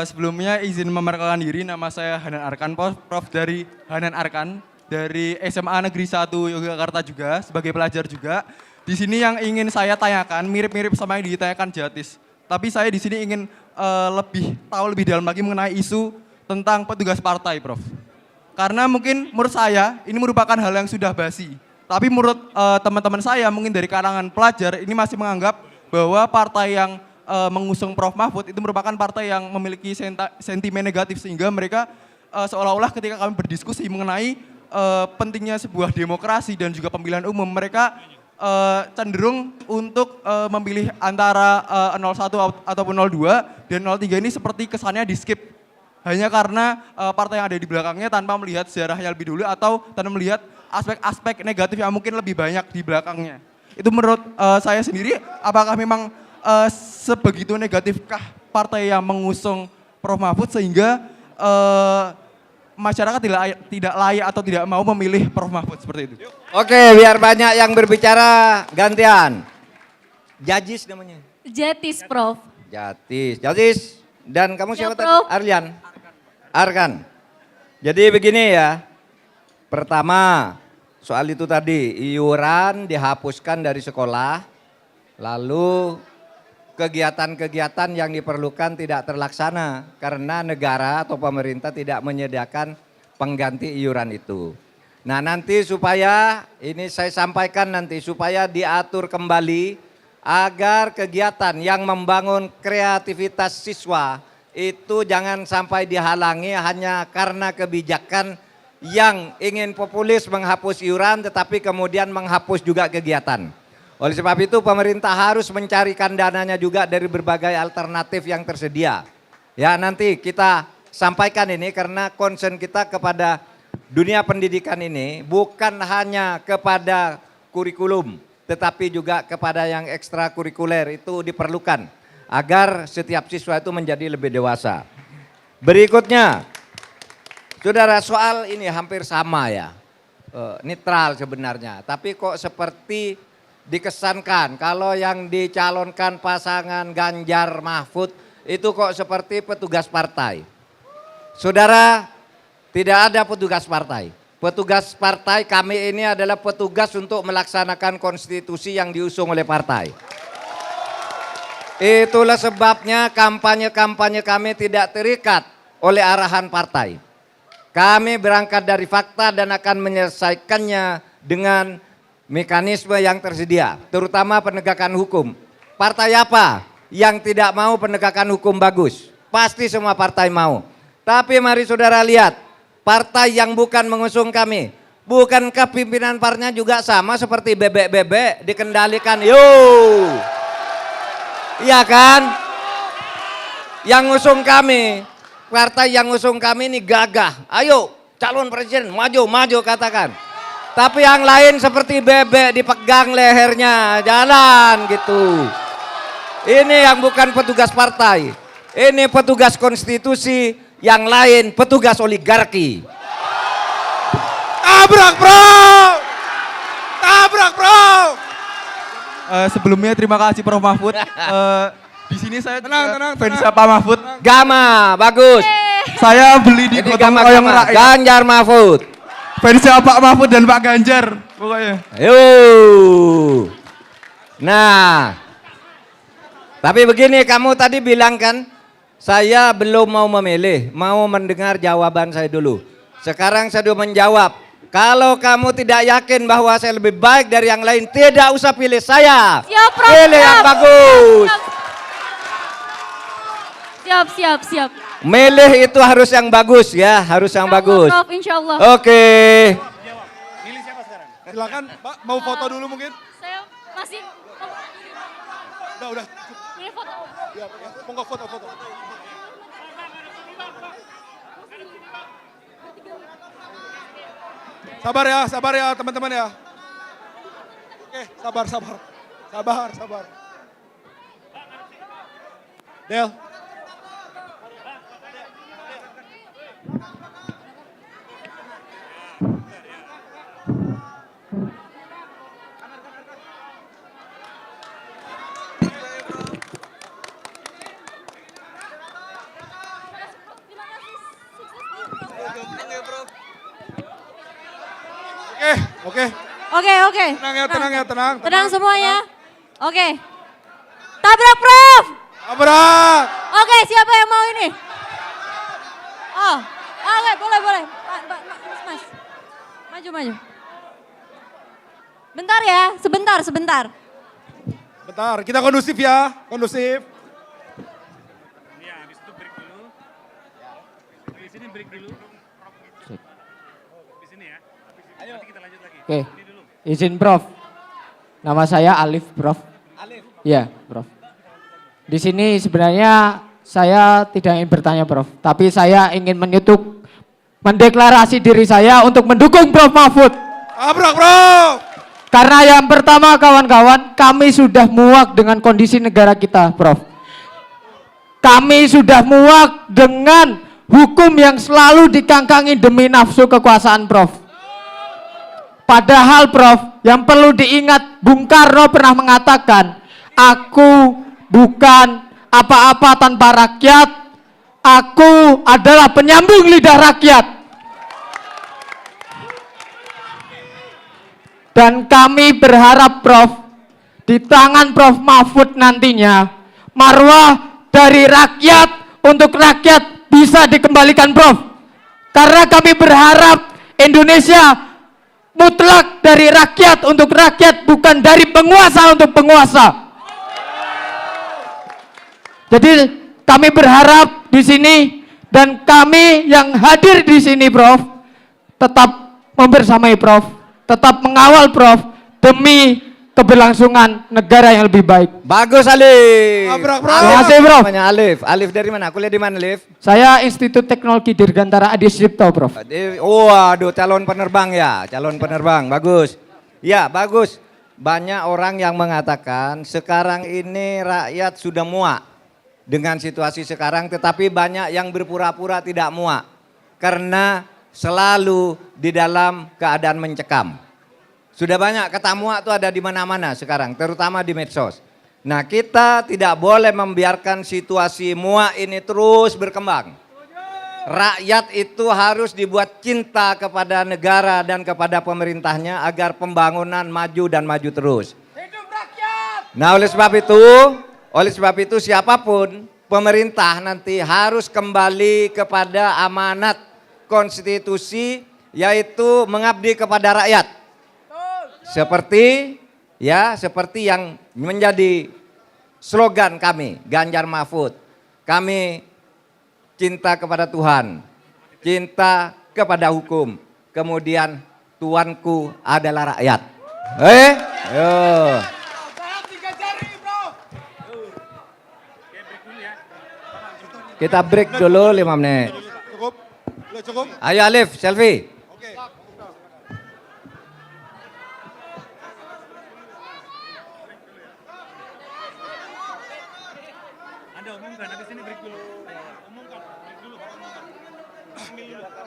Sebelumnya izin memperkenalkan diri, nama saya Hanan Arkan Prof dari Hanan Arkan dari SMA Negeri 1 Yogyakarta juga, sebagai pelajar juga. Di sini yang ingin saya tanyakan mirip-mirip sama yang ditanyakan Jatis. Tapi saya di sini ingin tahu lebih dalam lagi mengenai isu tentang petugas partai, Prof. Karena mungkin menurut saya ini merupakan hal yang sudah basi. Tapi menurut teman-teman saya mungkin dari kalangan pelajar ini masih menganggap bahwa partai yang mengusung Prof. Mahfud itu merupakan partai yang memiliki sentimen negatif, sehingga mereka seolah-olah ketika kami berdiskusi mengenai pentingnya sebuah demokrasi dan juga pemilihan umum, mereka cenderung untuk memilih antara 01 ataupun 02 dan 03 ini seperti kesannya di skip hanya karena partai yang ada di belakangnya tanpa melihat sejarahnya lebih dulu atau tanpa melihat aspek-aspek negatif yang mungkin lebih banyak di belakangnya. Itu menurut saya sendiri, apakah memang sebegitu negatifkah partai yang mengusung Prof. Mahfud sehingga masyarakat tidak layak atau tidak mau memilih Prof. Mahfud seperti itu? Oke, biar banyak yang berbicara, gantian. Jajis namanya. Jatis Prof. Jatis. Dan kamu Ya, siapa tadi? Prof. Arlian. Arkan. Jadi begini ya. Pertama, soal itu tadi, iuran dihapuskan dari sekolah, lalu kegiatan-kegiatan yang diperlukan tidak terlaksana karena negara atau pemerintah tidak menyediakan pengganti iuran itu. Nah nanti supaya, ini saya sampaikan nanti, supaya diatur kembali agar kegiatan yang membangun kreativitas siswa itu jangan sampai dihalangi hanya karena kebijakan yang ingin populis menghapus iuran tetapi kemudian menghapus juga kegiatan. Oleh sebab itu pemerintah harus mencarikan dananya juga dari berbagai alternatif yang tersedia. Ya nanti kita sampaikan ini karena concern kita kepada dunia pendidikan ini bukan hanya kepada kurikulum tetapi juga kepada yang ekstrakurikuler itu diperlukan agar setiap siswa itu menjadi lebih dewasa. Berikutnya, saudara, soal ini hampir sama ya, netral sebenarnya tapi kok seperti dikesankan kalau yang dicalonkan pasangan Ganjar Mahfud itu kok seperti petugas partai. Saudara, tidak ada petugas partai. Petugas partai kami ini adalah petugas untuk melaksanakan konstitusi yang diusung oleh partai. Itulah sebabnya kampanye-kampanye kami tidak terikat oleh arahan partai. Kami berangkat dari fakta dan akan menyelesaikannya dengan mekanisme yang tersedia, terutama penegakan hukum. Partai apa yang tidak mau penegakan hukum bagus? Pasti semua partai mau. Tapi mari saudara lihat, partai yang bukan mengusung kami, bukankah pimpinan partainya juga sama seperti bebek-bebek dikendalikan? Iya kan? Yang ngusung kami, partai yang ngusung kami ini gagah. Ayo calon presiden maju katakan. Tapi yang lain seperti bebek dipegang lehernya, jalan gitu. Ini yang bukan petugas partai. Ini petugas konstitusi, yang lain petugas oligarki. Tabrak bro! Tabrak bro! Sebelumnya terima kasih Prof Mahfud. Di sini saya Tenang, fans Pak Mahfud. Gama, bagus. Saya beli di Ini Gotong Royong gama. Rakyat. Ganjar Mahfud. Fansnya Pak Mahfud dan Pak Ganjar pokoknya. Ayo. Nah, tapi begini, kamu tadi bilang kan, saya belum mau memilih, mau mendengar jawaban saya dulu. Sekarang saya sudah menjawab. Kalau kamu tidak yakin bahwa saya lebih baik dari yang lain, tidak usah pilih saya. Siap, Prof. Pilih yang bagus. Siap. Milih itu harus yang bagus ya, harus yang bagus. Prof, insya Allah. Oke. Silakan Pak, mau foto dulu mungkin? Saya masih. Udah. Ini foto. Ya, monggo foto. Sabar ya teman-teman ya. Oke, sabar. Del. Oke. Oke. Tenang ya. Tenang semuanya. Oke. Tabrak Prof. Tabrak. Oke, siapa yang mau ini? Oh, oke, boleh. Mas. Maju. Bentar ya, sebentar. Bentar, kita kondusif ya. Kondusif. Oke, izin Prof. Nama saya Alif, Prof. Alif. Iya, Prof. Di sini sebenarnya saya tidak ingin bertanya, Prof. Tapi saya ingin mendeklarasi diri saya untuk mendukung Prof Mahfud. Tabrak, Prof. Karena yang pertama kawan-kawan, kami sudah muak dengan kondisi negara kita, Prof. Kami sudah muak dengan hukum yang selalu dikangkangi demi nafsu kekuasaan, Prof. Padahal Prof, yang perlu diingat, Bung Karno pernah mengatakan, aku bukan apa-apa tanpa rakyat, aku adalah penyambung lidah rakyat. Dan kami berharap Prof, di tangan Prof Mahfud nantinya, marwah dari rakyat untuk rakyat bisa dikembalikan Prof. Karena kami berharap Indonesia mutlak dari rakyat untuk rakyat, bukan dari penguasa untuk penguasa. Jadi kami berharap di sini dan kami yang hadir di sini Prof, tetap membersamai Prof, tetap mengawal Prof demi keberlangsungan negara yang lebih baik. Bagus Alif. Tabrak, Prof. Alif, Terima kasih, Prof. namanya Alif. Alif dari mana? Kuliah di mana, Alif? Saya Institut Teknologi Dirgantara Adi Sucipto, Prof. Waduh, calon penerbang ya, calon penerbang, bagus. Ya, bagus. Banyak orang yang mengatakan sekarang ini rakyat sudah muak dengan situasi sekarang, tetapi banyak yang berpura-pura tidak muak karena selalu di dalam keadaan mencekam. Sudah banyak kata muak itu ada di mana-mana sekarang, terutama di medsos. Nah, kita tidak boleh membiarkan situasi muak ini terus berkembang. Rakyat itu harus dibuat cinta kepada negara dan kepada pemerintahnya agar pembangunan maju dan maju terus. Hidup rakyat. Nah, oleh sebab itu siapapun pemerintah nanti harus kembali kepada amanat konstitusi, yaitu mengabdi kepada rakyat. Seperti yang menjadi slogan kami, Ganjar Mahfud. Kami cinta kepada Tuhan, cinta kepada hukum, kemudian Tuanku adalah rakyat. Yo. Kita break dulu 5 menit. Cukup? Udah cukup? Ayo Alif, selfie. Oke.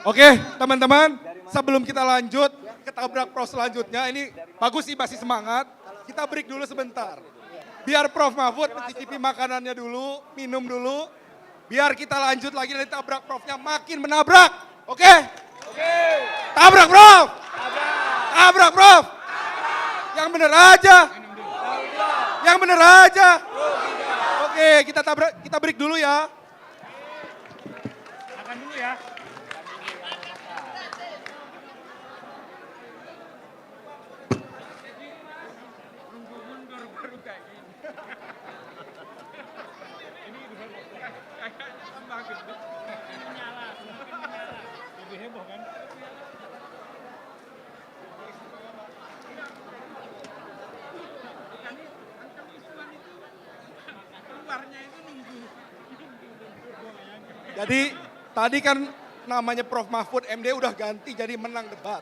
Oke, teman-teman, sebelum kita lanjut ke tabrak Prof selanjutnya, ini bagus sih, masih semangat. Kita break dulu sebentar. Biar Prof Mahfud mencicipi makanannya dulu, minum dulu. Biar kita lanjut lagi dari tabrak Profnya makin menabrak. Oke? Oke. Tabrak Prof. Tabrak Prof. Yang bener aja. Yang bener aja. Oke, kita break dulu ya. Makan dulu ya. Jadi tadi kan namanya Prof Mahfud MD udah ganti jadi menang debat.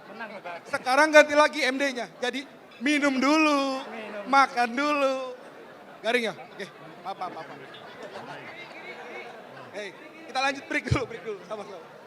Sekarang ganti lagi MD-nya. Jadi minum dulu, makan dulu. Garing ya? Oke, apa. Hei, kita lanjut break dulu, sama-sama.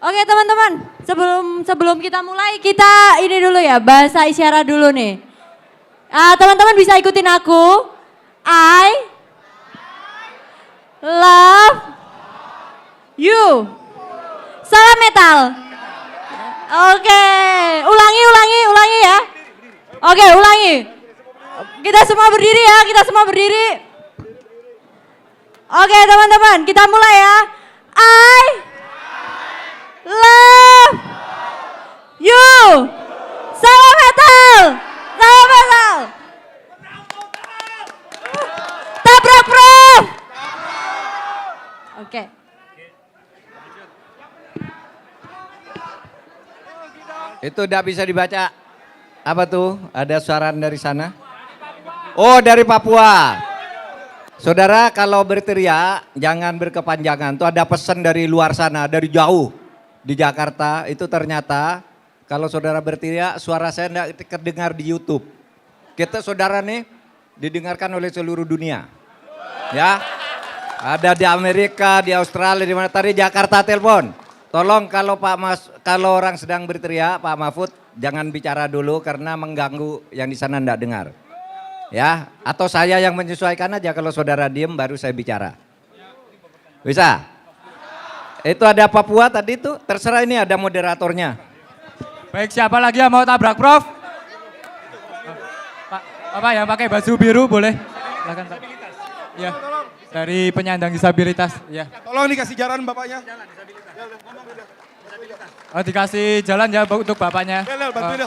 Oke teman-teman, sebelum kita mulai, kita ini dulu ya, bahasa isyarat dulu nih. Teman-teman bisa ikutin aku. I love you. Salam metal. Oke, ulangi ya. Oke, ulangi. Kita semua berdiri ya, Oke teman-teman, kita mulai ya. I love you. Salam metal. Tabrak Prof. Oke. Itu tidak bisa dibaca. Apa tuh? Ada suaran dari sana? Oh, dari Papua. Saudara, kalau berteriak jangan berkepanjangan. Tuh ada pesan dari luar sana, dari jauh di Jakarta. Itu ternyata kalau saudara berteriak, suara saya tidak terdengar di YouTube. Kita saudara nih didengarkan oleh seluruh dunia. Ya, ada di Amerika, di Australia, di mana tadi Jakarta telepon. Tolong kalau orang sedang berteriak, Pak Mahfud jangan bicara dulu karena mengganggu yang di sana tidak dengar. Ya, atau saya yang menyesuaikan aja, kalau saudara diem baru saya bicara. Bisa? Itu ada Papua tadi tuh, terserah, ini ada moderatornya. Baik, siapa lagi yang mau tabrak Prof? Bapak yang pakai baju biru boleh? Silakan Pak. Ya, dari penyandang disabilitas. Ya. Tolong dikasih jalan bapaknya. Oh, dikasih jalan ya untuk bapaknya. Bantuin.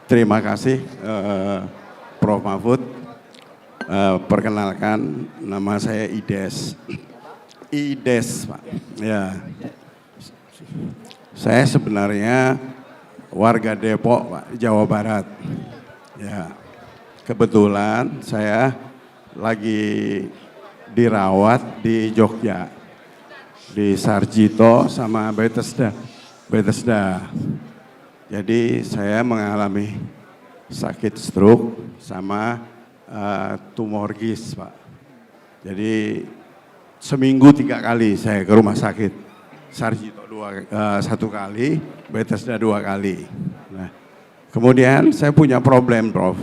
Terima kasih Prof. Mahfud. Perkenalkan, nama saya Ides. Pak. Ya. Saya sebenarnya warga Depok, Pak, Jawa Barat. Ya. Kebetulan saya lagi dirawat di Jogja, di Sarjito sama Bethesda. Jadi saya mengalami sakit stroke sama tumor GIS, Pak. Jadi seminggu 3 kali saya ke rumah sakit. Sarjito 1 kali, Bethesda 2 kali. Nah, kemudian saya punya problem, Prof.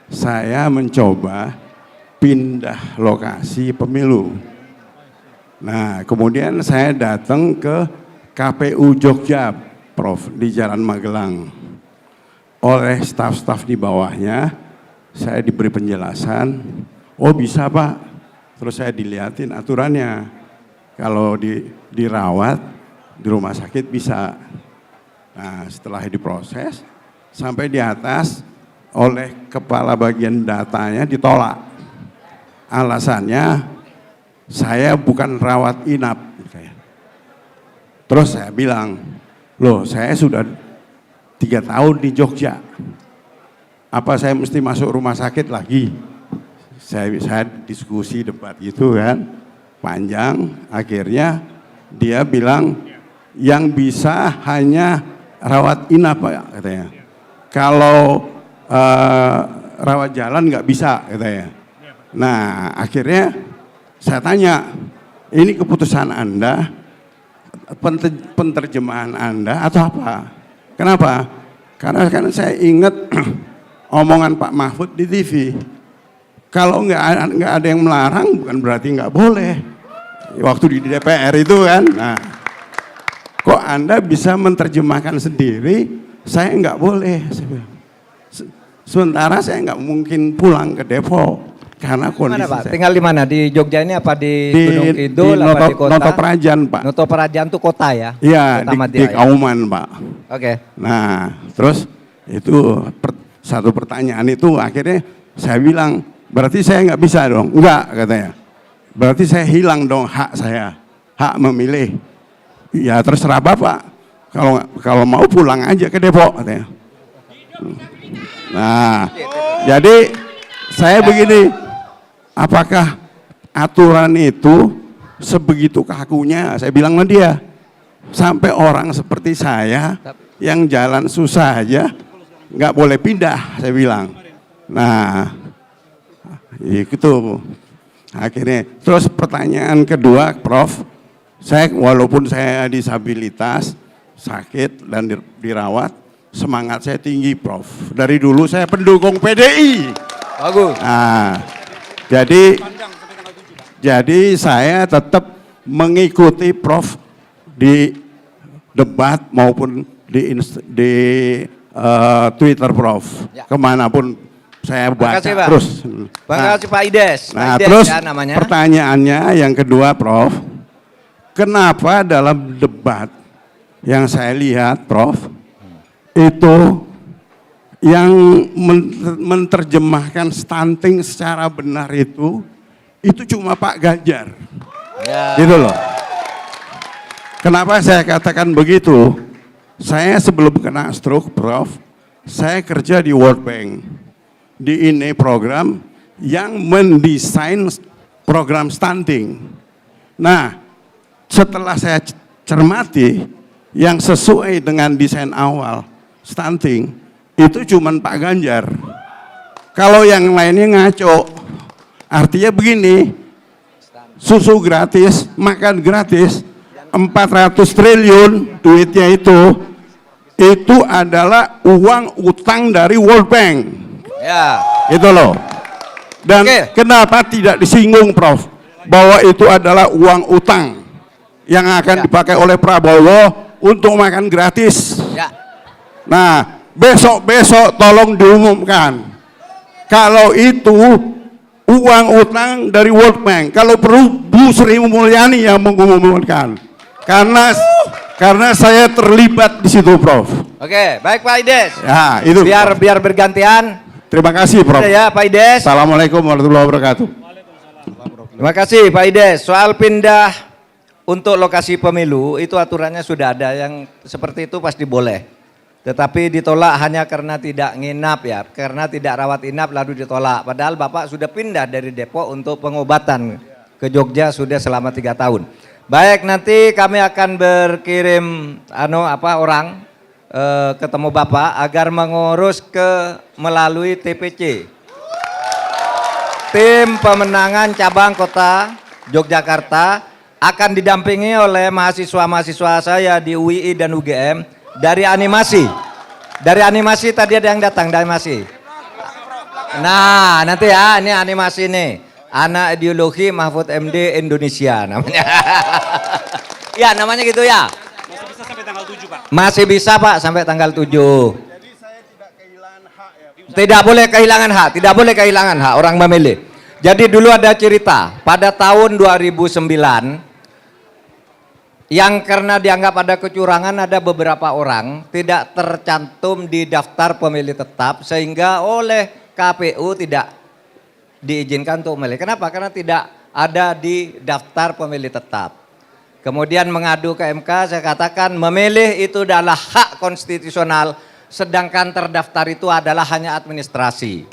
Saya mencoba pindah lokasi pemilu. Nah, kemudian saya datang ke KPU Jogja, Prof, di Jalan Magelang. Oleh staf-staf di bawahnya, saya diberi penjelasan, oh bisa Pak. Terus saya dilihatin aturannya, kalau dirawat di rumah sakit bisa. Nah, setelah diproses, sampai di atas, oleh kepala bagian datanya ditolak. Alasannya, saya bukan rawat inap. Terus saya bilang, loh saya sudah 3 tahun di Jogja, apa saya mesti masuk rumah sakit lagi? Saya diskusi debat gitu kan, panjang, akhirnya dia bilang yang bisa hanya rawat inap Pak, katanya. Kalau rawat jalan nggak bisa, katanya. Nah akhirnya saya tanya, ini keputusan Anda, penterjemahan Anda atau apa? Kenapa? Karena kan saya ingat omongan Pak Mahfud di TV. Kalau nggak ada yang melarang, bukan berarti nggak boleh. Waktu di DPR itu kan. Nah, kok Anda bisa menerjemahkan sendiri? Saya nggak boleh. Sementara saya nggak mungkin pulang ke Depok. karena Mana kondisi Pak? saya. Tinggal di mana? Di Jogja ini apa di Di, Gunung Kidul di apa di kota? Noto Prajan, Pak. Noto Prajan itu kota ya? Iya, Kota di Madia, ya? Kauman, Pak. Oke. Nah, terus itu satu pertanyaan itu akhirnya saya bilang, berarti saya nggak bisa dong? Enggak, katanya. Berarti saya hilang dong hak saya, hak memilih. Ya terserah Bapak, kalau mau pulang aja ke Depok, katanya. Nah, jadi saya begini, apakah aturan itu sebegitu kakunya? Saya bilang sama dia, sampai orang seperti saya yang jalan susah aja nggak boleh pindah, saya bilang. Nah, itu akhirnya. Terus pertanyaan kedua, Prof, walaupun saya disabilitas, sakit dan dirawat, semangat saya tinggi, Prof. Dari dulu saya pendukung PDI. Bagus. Nah, jadi saya tetap mengikuti Prof di debat maupun di Twitter, Prof. Ya. Kemanapun saya baca Makasih, Pak. terus. Terima kasih Pak Ides. Nah, Pak Ides, terus ya, namanya. pertanyaannya yang kedua, Prof. Kenapa dalam debat yang saya lihat, Prof, itu yang menerjemahkan stunting secara benar itu cuma Pak Ganjar. Ya. Gitu loh. Kenapa saya katakan begitu? Saya sebelum kena stroke, Prof, saya kerja di World Bank. Di ini program yang mendesain program stunting. Nah, setelah saya cermati, yang sesuai dengan desain awal stunting itu cuman Pak Ganjar. Kalau yang lainnya ngaco. Artinya begini, susu gratis, makan gratis, 400 triliun duitnya itu adalah uang utang dari World Bank. Ya. Itu loh. Dan kenapa tidak disinggung, Prof, bahwa itu adalah uang utang yang akan dipakai oleh Prabowo untuk makan gratis. Ya. Nah, besok-besok tolong diumumkan kalau itu uang utang dari World Bank. Kalau perlu Bu Sri Mulyani yang mengumumkan. Karena saya terlibat di situ, Prof. Oke, baik Pak Ides. Ya, itu. Biar bergantian. Terima kasih, Prof. Ya, Pak Ides. Assalamualaikum warahmatullahi wabarakatuh. Terima kasih Pak Ides. Soal pindah untuk lokasi pemilu itu aturannya sudah ada, yang seperti itu pasti boleh. Tetapi ditolak hanya karena tidak nginap ya, karena tidak rawat inap lalu ditolak. Padahal Bapak sudah pindah dari Depok untuk pengobatan ke Jogja sudah selama 3 tahun. Baik, nanti kami akan berkirim orang ketemu Bapak agar mengurus melalui TPC. Tim pemenangan cabang kota Yogyakarta akan didampingi oleh mahasiswa-mahasiswa saya di UII dan UGM dari animasi. Dari animasi tadi ada yang datang dari animasi. Nah, nanti ya, ini animasi nih. Anak Ideologi Mahfud MD Indonesia namanya. Ya, namanya gitu ya. Masih bisa sampai tanggal 7, Pak. Masih bisa, Pak, sampai tanggal 7. Tidak boleh kehilangan hak, tidak boleh kehilangan hak orang memilih. Jadi dulu ada cerita, pada tahun 2009, yang karena dianggap ada kecurangan, ada beberapa orang tidak tercantum di daftar pemilih tetap, sehingga oleh KPU tidak diizinkan untuk memilih. Kenapa? Karena tidak ada di daftar pemilih tetap. Kemudian mengadu ke MK, saya katakan memilih itu adalah hak konstitusional, sedangkan terdaftar itu adalah hanya administrasi.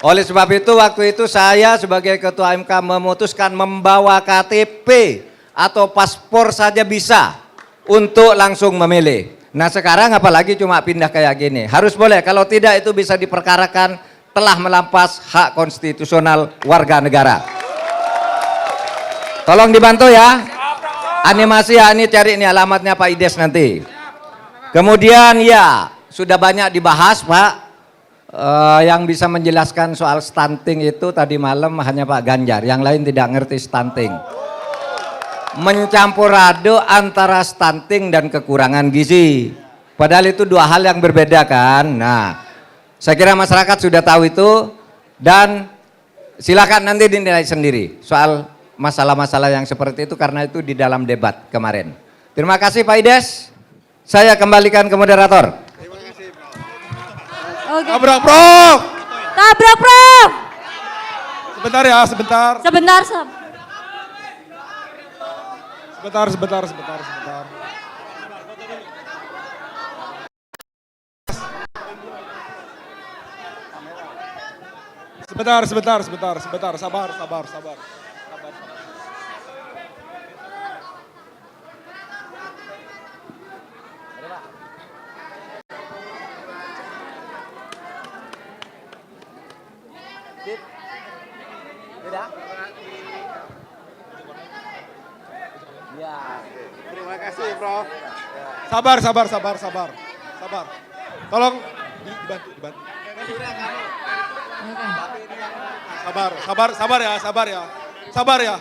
Oleh sebab itu waktu itu saya sebagai ketua MK memutuskan membawa KTP atau paspor saja bisa untuk langsung memilih. Nah sekarang apalagi cuma pindah kayak gini. Harus boleh, kalau tidak itu bisa diperkarakan telah melampas hak konstitusional warga negara. Tolong dibantu ya. Animasi ya, ini cari ini alamatnya Pak Ides nanti. Kemudian ya, sudah banyak dibahas Pak. Yang bisa menjelaskan soal stunting itu tadi malam hanya Pak Ganjar, yang lain tidak ngerti stunting. Mencampur aduk antara stunting dan kekurangan gizi. Padahal itu dua hal yang berbeda kan. Nah, saya kira masyarakat sudah tahu itu, dan silakan nanti dinilai sendiri soal masalah-masalah yang seperti itu karena itu di dalam debat kemarin. Terima kasih Pak Ides. Saya kembalikan ke moderator. Oke. Tabrak Prof. Tabrak Prof. Sebentar ya, sebentar. Sebentar. Sebentar. Sebentar. Sabar. Terima kasih, Prof. Sabar. Tolong dibantu. Sabar ya.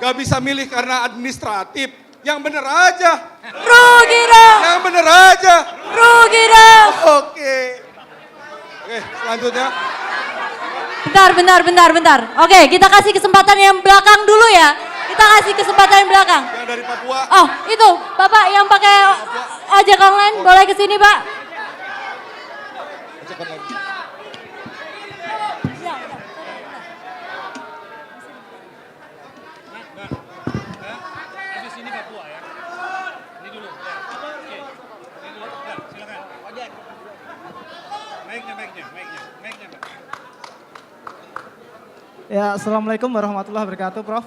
Gak bisa milih karena administratif. Yang bener aja. Rugi dong. Yang bener aja. Rugi dong. Oke, selanjutnya. Bentar. Oke, kita kasih kesempatan yang belakang dulu ya. Kita kasih kesempatan yang belakang. Yang dari Papua. Oh, itu Bapak yang pakai ojek online boleh ke sini, Pak. Ya, Assalamualaikum warahmatullahi wabarakatuh, Prof.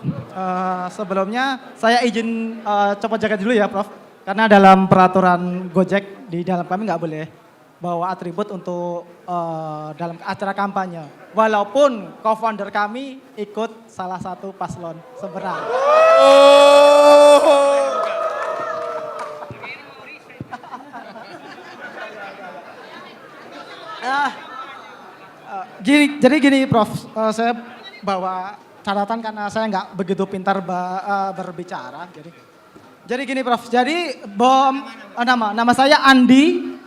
Sebelumnya saya izin copot jaket dulu ya, Prof. Karena dalam peraturan Gojek di dalam kami nggak boleh bawa atribut untuk dalam acara kampanye. Walaupun co-founder kami ikut salah satu paslon seberang. Jadi gini, Prof. Saya bawa catatan karena saya nggak begitu pintar berbicara. Jadi gini, Prof. Jadi nama saya Andi,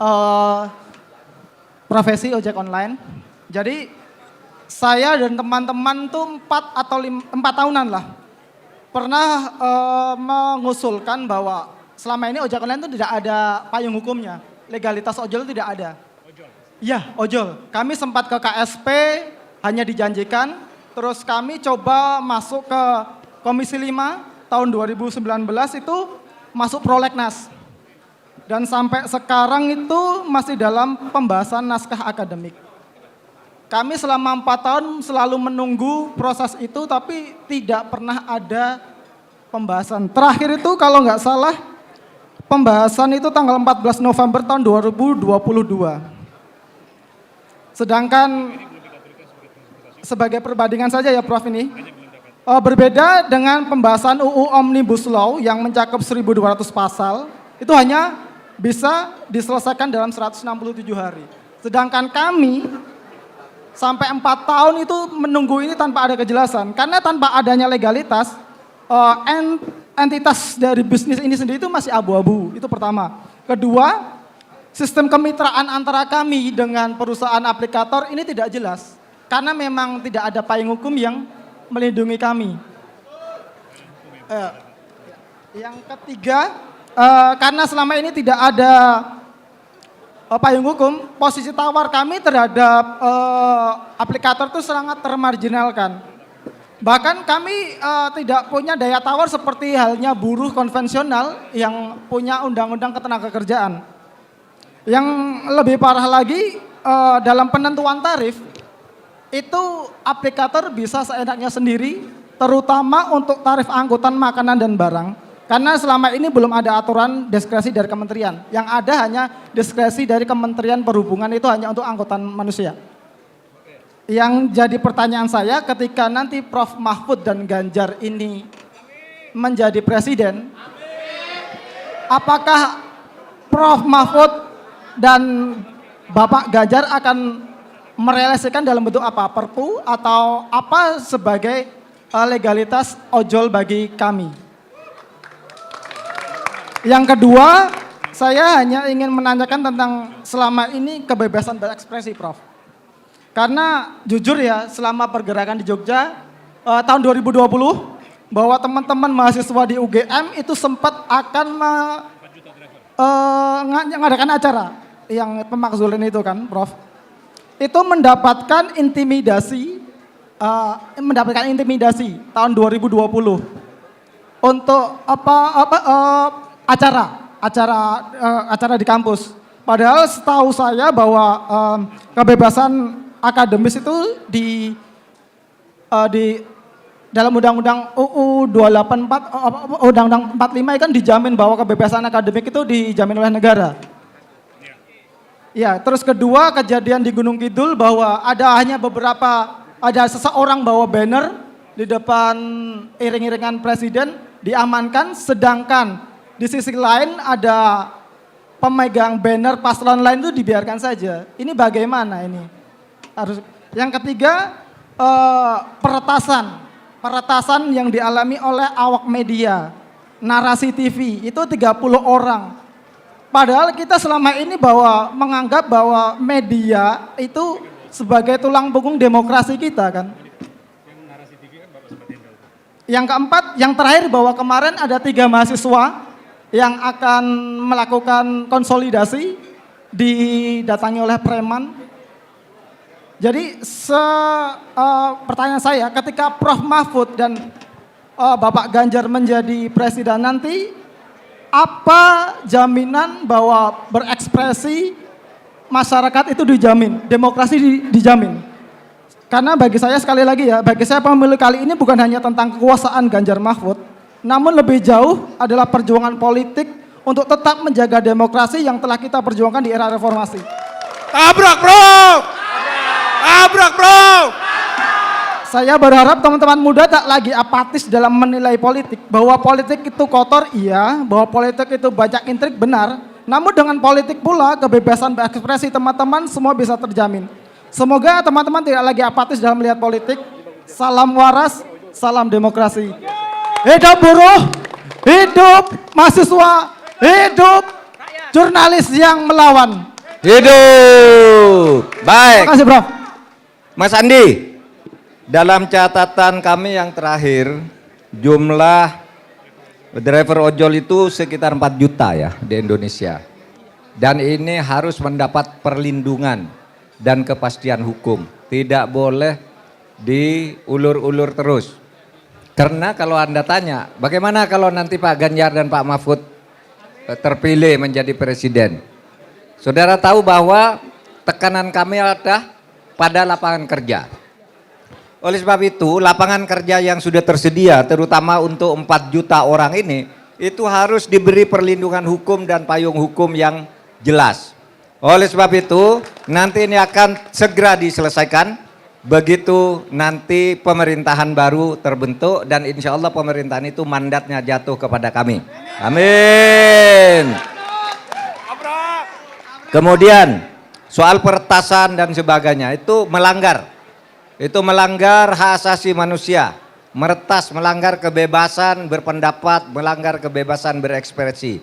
profesi ojek online. Jadi saya dan teman-teman tuh 4 tahunan lah pernah mengusulkan bahwa selama ini ojek online itu tidak ada payung hukumnya, legalitas ojol tidak ada. Iya, ojol. Kami sempat ke KSP, hanya dijanjikan. Terus kami coba masuk ke Komisi 5 tahun 2019 itu masuk prolegnas. Dan sampai sekarang itu masih dalam pembahasan naskah akademik. Kami selama 4 tahun selalu menunggu proses itu tapi tidak pernah ada pembahasan. Terakhir itu kalau nggak salah pembahasan itu tanggal 14 November tahun 2022. Sedangkan sebagai perbandingan saja ya Prof ini, berbeda dengan pembahasan UU Omnibus Law yang mencakup 1.200 pasal, itu hanya bisa diselesaikan dalam 167 hari. Sedangkan kami sampai 4 tahun itu menunggu ini tanpa ada kejelasan, karena tanpa adanya legalitas, entitas dari bisnis ini sendiri itu masih abu-abu, itu pertama. Kedua, sistem kemitraan antara kami dengan perusahaan aplikator ini tidak jelas. Karena memang tidak ada payung hukum yang melindungi kami. Yang ketiga, karena selama ini tidak ada payung hukum, posisi tawar kami terhadap aplikator itu sangat termarginalkan. Bahkan kami tidak punya daya tawar seperti halnya buruh konvensional yang punya undang-undang ketenagakerjaan. Yang lebih parah lagi, dalam penentuan tarif, itu aplikator bisa seenaknya sendiri, terutama untuk tarif angkutan makanan dan barang. Karena selama ini belum ada aturan diskresi dari kementerian. Yang ada hanya diskresi dari Kementerian Perhubungan, itu hanya untuk angkutan manusia. Yang jadi pertanyaan saya, ketika nanti Prof. Mahfud dan Ganjar ini menjadi presiden, apakah Prof. Mahfud dan Bapak Ganjar akan merealisasikan dalam bentuk apa? Perpu atau apa sebagai legalitas ojol bagi kami? Yang kedua, saya hanya ingin menanyakan tentang selama ini kebebasan berekspresi, Prof. Karena jujur ya, selama pergerakan di Jogja tahun 2020 bahwa teman-teman mahasiswa di UGM itu sempat akan mengadakan acara yang pemakzulan itu kan, Prof. Itu mendapatkan intimidasi tahun 2020 untuk acara di kampus. Padahal setahu saya bahwa kebebasan akademis itu di dalam Undang-Undang UU 284, Undang-Undang 45 kan dijamin bahwa kebebasan akademik itu dijamin oleh negara. Ya, terus kedua kejadian di Gunung Kidul bahwa ada seseorang bawa banner di depan iring-iringan presiden diamankan, sedangkan di sisi lain ada pemegang banner paslon lain itu dibiarkan saja. Ini bagaimana ini? Yang ketiga peretasan yang dialami oleh awak media, narasi TV itu 30 orang. Padahal kita selama ini menganggap bahwa media itu sebagai tulang punggung demokrasi kita kan. Yang keempat, yang terakhir bahwa kemarin ada 3 mahasiswa yang akan melakukan konsolidasi didatangi oleh preman. Jadi pertanyaan saya, ketika Prof. Mahfud dan Bapak Ganjar menjadi presiden nanti, apa jaminan bahwa berekspresi masyarakat itu dijamin, demokrasi dijamin? Karena bagi saya sekali lagi ya, bagi saya pemilu kali ini bukan hanya tentang kekuasaan Ganjar Mahfud, namun lebih jauh adalah perjuangan politik untuk tetap menjaga demokrasi yang telah kita perjuangkan di era reformasi. Tabrak, Bro! Tabrak, Bro! Saya berharap teman-teman muda tak lagi apatis dalam menilai politik. Bahwa politik itu kotor, iya. Bahwa politik itu banyak intrik, benar. Namun dengan politik pula, kebebasan berekspresi teman-teman semua bisa terjamin. Semoga teman-teman tidak lagi apatis dalam melihat politik. Salam waras, salam demokrasi. Hidup buruh, hidup mahasiswa, hidup jurnalis yang melawan. Hidup. Baik. Terima kasih, Prof. Mas Andi, dalam catatan kami yang terakhir, jumlah driver ojol itu sekitar 4 juta ya di Indonesia. Dan ini harus mendapat perlindungan dan kepastian hukum. Tidak boleh diulur-ulur terus. Karena kalau Anda tanya, bagaimana kalau nanti Pak Ganjar dan Pak Mahfud terpilih menjadi presiden? Saudara tahu bahwa tekanan kami ada pada lapangan kerja. Oleh sebab itu, lapangan kerja yang sudah tersedia, terutama untuk 4 juta orang ini, itu harus diberi perlindungan hukum dan payung hukum yang jelas. Oleh sebab itu, nanti ini akan segera diselesaikan, begitu nanti pemerintahan baru terbentuk, dan insya Allah pemerintahan itu mandatnya jatuh kepada kami. Amin. Kemudian, soal peretasan dan sebagainya, itu melanggar hak asasi manusia, meretas, melanggar kebebasan berpendapat, melanggar kebebasan berekspresi.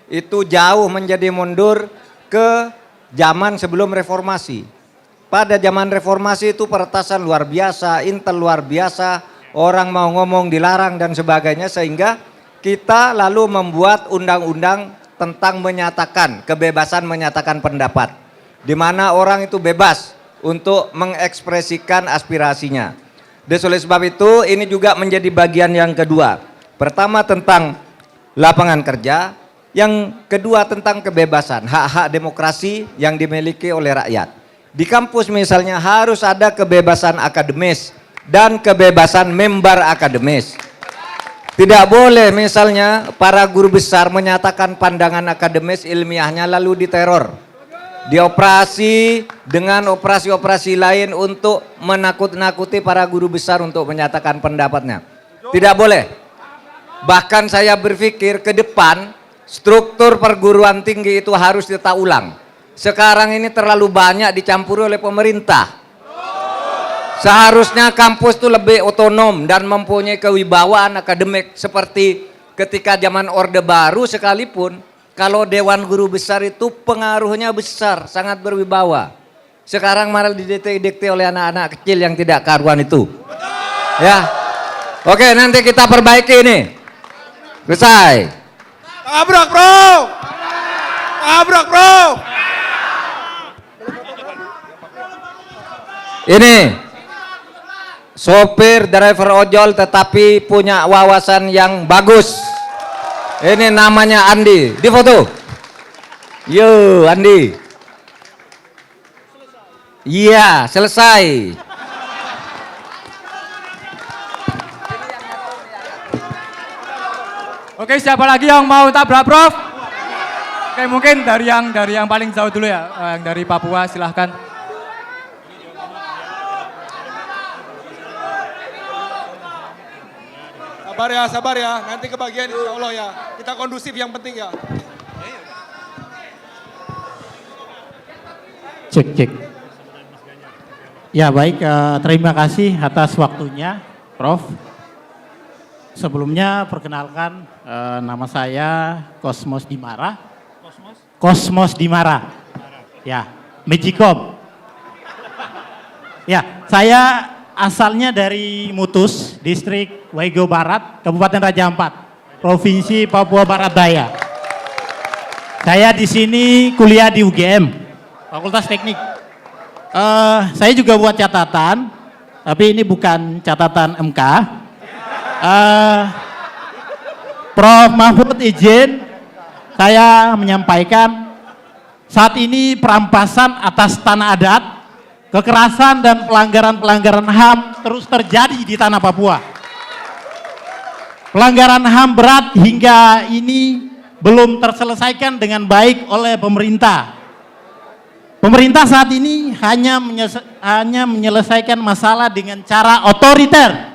Itu jauh menjadi mundur ke zaman sebelum reformasi. Pada zaman reformasi itu peretasan luar biasa, intel luar biasa, orang mau ngomong dilarang dan sebagainya, sehingga kita lalu membuat undang-undang tentang menyatakan, kebebasan menyatakan pendapat, di mana orang itu bebas untuk mengekspresikan aspirasinya. Dan oleh sebab itu ini juga menjadi bagian yang kedua. Pertama tentang lapangan kerja, yang kedua tentang kebebasan, hak-hak demokrasi yang dimiliki oleh rakyat. Di kampus misalnya harus ada kebebasan akademis dan kebebasan member akademis. Tidak boleh misalnya para guru besar menyatakan pandangan akademis ilmiahnya lalu diteror, dioperasi dengan operasi-operasi lain untuk menakut-nakuti para guru besar untuk menyatakan pendapatnya. Tidak boleh. Bahkan saya berpikir ke depan struktur perguruan tinggi itu harus ditata ulang. Sekarang ini terlalu banyak dicampuri oleh pemerintah. Seharusnya kampus itu lebih otonom dan mempunyai kewibawaan akademik, seperti ketika zaman Orde Baru sekalipun, kalau Dewan Guru Besar itu pengaruhnya besar, sangat berwibawa. Sekarang malah didikte oleh anak-anak kecil yang tidak karuan itu. Ya. Oke, nanti kita perbaiki ini. Selesai. Tabrak bro! Tabrak bro! Ini sopir driver ojol tetapi punya wawasan yang bagus. Ini namanya Andi. Di foto. Yo, Andi. Iya, selesai. Oke, siapa lagi yang mau tabrak, Prof? Oke, mungkin dari yang paling jauh dulu ya, yang dari Papua, silahkan. Sabar ya, nanti kebagian insya Allah ya. Kita kondusif yang penting ya. Cek. Ya baik, terima kasih atas waktunya, Prof. Sebelumnya perkenalkan, nama saya Kosmos Dimara. Kosmos Dimara. Ya, Magicom. Ya, saya asalnya dari Mutus, Distrik Waigo Barat, Kabupaten Raja Ampat, Provinsi Papua Barat Daya. Saya di sini kuliah di UGM, Fakultas Teknik. Saya juga buat catatan, tapi ini bukan catatan MK. Prof. Mahfud izin saya menyampaikan saat ini perampasan atas tanah adat, kekerasan dan pelanggaran-pelanggaran HAM terus terjadi di tanah Papua. Pelanggaran HAM berat hingga ini belum terselesaikan dengan baik oleh pemerintah. Pemerintah saat ini hanya menyelesaikan masalah dengan cara otoriter.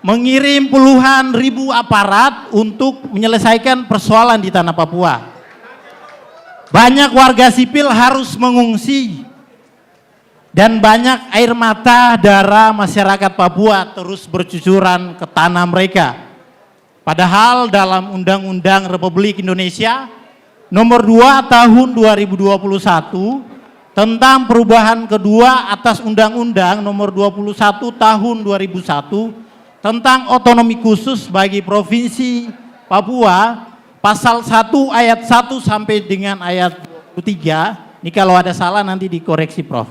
Mengirim puluhan ribu aparat untuk menyelesaikan persoalan di tanah Papua. Banyak warga sipil harus mengungsi dan banyak air mata darah masyarakat Papua terus bercucuran ke tanah mereka. Padahal dalam Undang-Undang Republik Indonesia Nomor 2 Tahun 2021 tentang perubahan kedua atas Undang-Undang Nomor 21 Tahun 2001 tentang otonomi khusus bagi Provinsi Papua, pasal 1 ayat 1 sampai dengan ayat 23, ini kalau ada salah nanti dikoreksi Prof,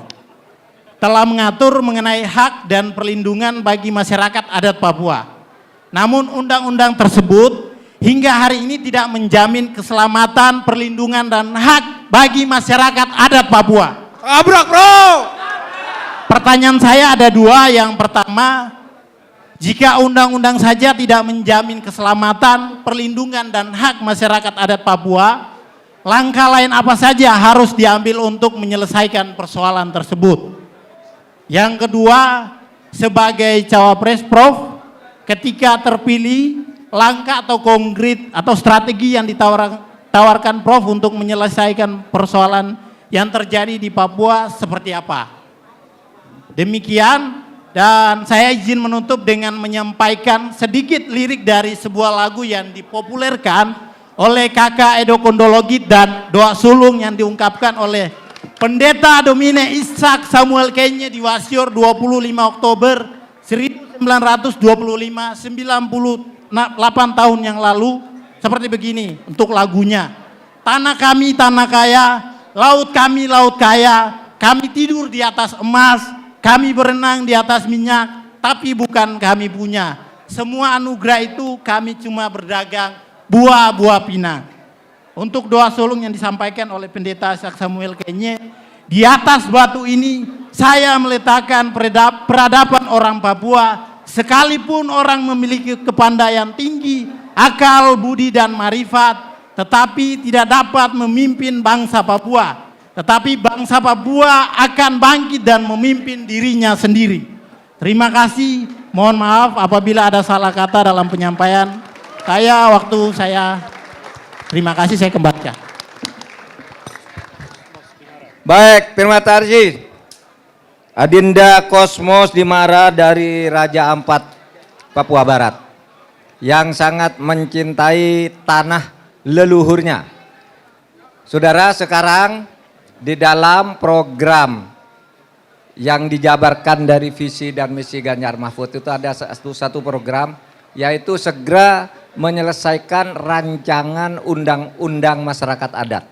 telah mengatur mengenai hak dan perlindungan bagi masyarakat adat Papua. Namun undang-undang tersebut hingga hari ini tidak menjamin keselamatan, perlindungan dan hak bagi masyarakat adat Papua. Tabrak bro! Pertanyaan saya ada dua. Yang pertama, jika undang-undang saja tidak menjamin keselamatan, perlindungan dan hak masyarakat adat Papua, langkah lain apa saja harus diambil untuk menyelesaikan persoalan tersebut? Yang kedua, sebagai cawapres Prof, ketika terpilih, langkah atau konkret atau strategi yang ditawarkan Prof untuk menyelesaikan persoalan yang terjadi di Papua seperti apa? Demikian. Dan saya izin menutup dengan menyampaikan sedikit lirik dari sebuah lagu yang dipopulerkan oleh Kakak Edo Kondologit dan doa sulung yang diungkapkan oleh Pendeta Domine Ishak Samuel Kenye di Wasior 25 Oktober 1925, 98 tahun yang lalu, seperti begini untuk lagunya. Tanah kami tanah kaya, laut kami laut kaya, kami tidur di atas emas, kami berenang di atas minyak, tapi bukan kami punya. Semua anugerah itu kami cuma berdagang buah-buah pinang. Untuk doa sulung yang disampaikan oleh Pendeta Ishak Samuel Kenye, di atas batu ini saya meletakkan peradaban orang Papua, sekalipun orang memiliki kepandaian tinggi, akal, budi dan marifat, tetapi tidak dapat memimpin bangsa Papua. Tetapi bangsa Papua akan bangkit dan memimpin dirinya sendiri. Terima kasih, mohon maaf apabila ada salah kata dalam penyampaian saya. Terima kasih, saya kembalikan. Baik, terima kasih. Adinda Kosmos Dimara dari Raja Ampat, Papua Barat, yang sangat mencintai tanah leluhurnya. Saudara, sekarang di dalam program yang dijabarkan dari visi dan misi Ganjar Mahfud itu ada satu program, yaitu segera menyelesaikan rancangan undang-undang masyarakat adat.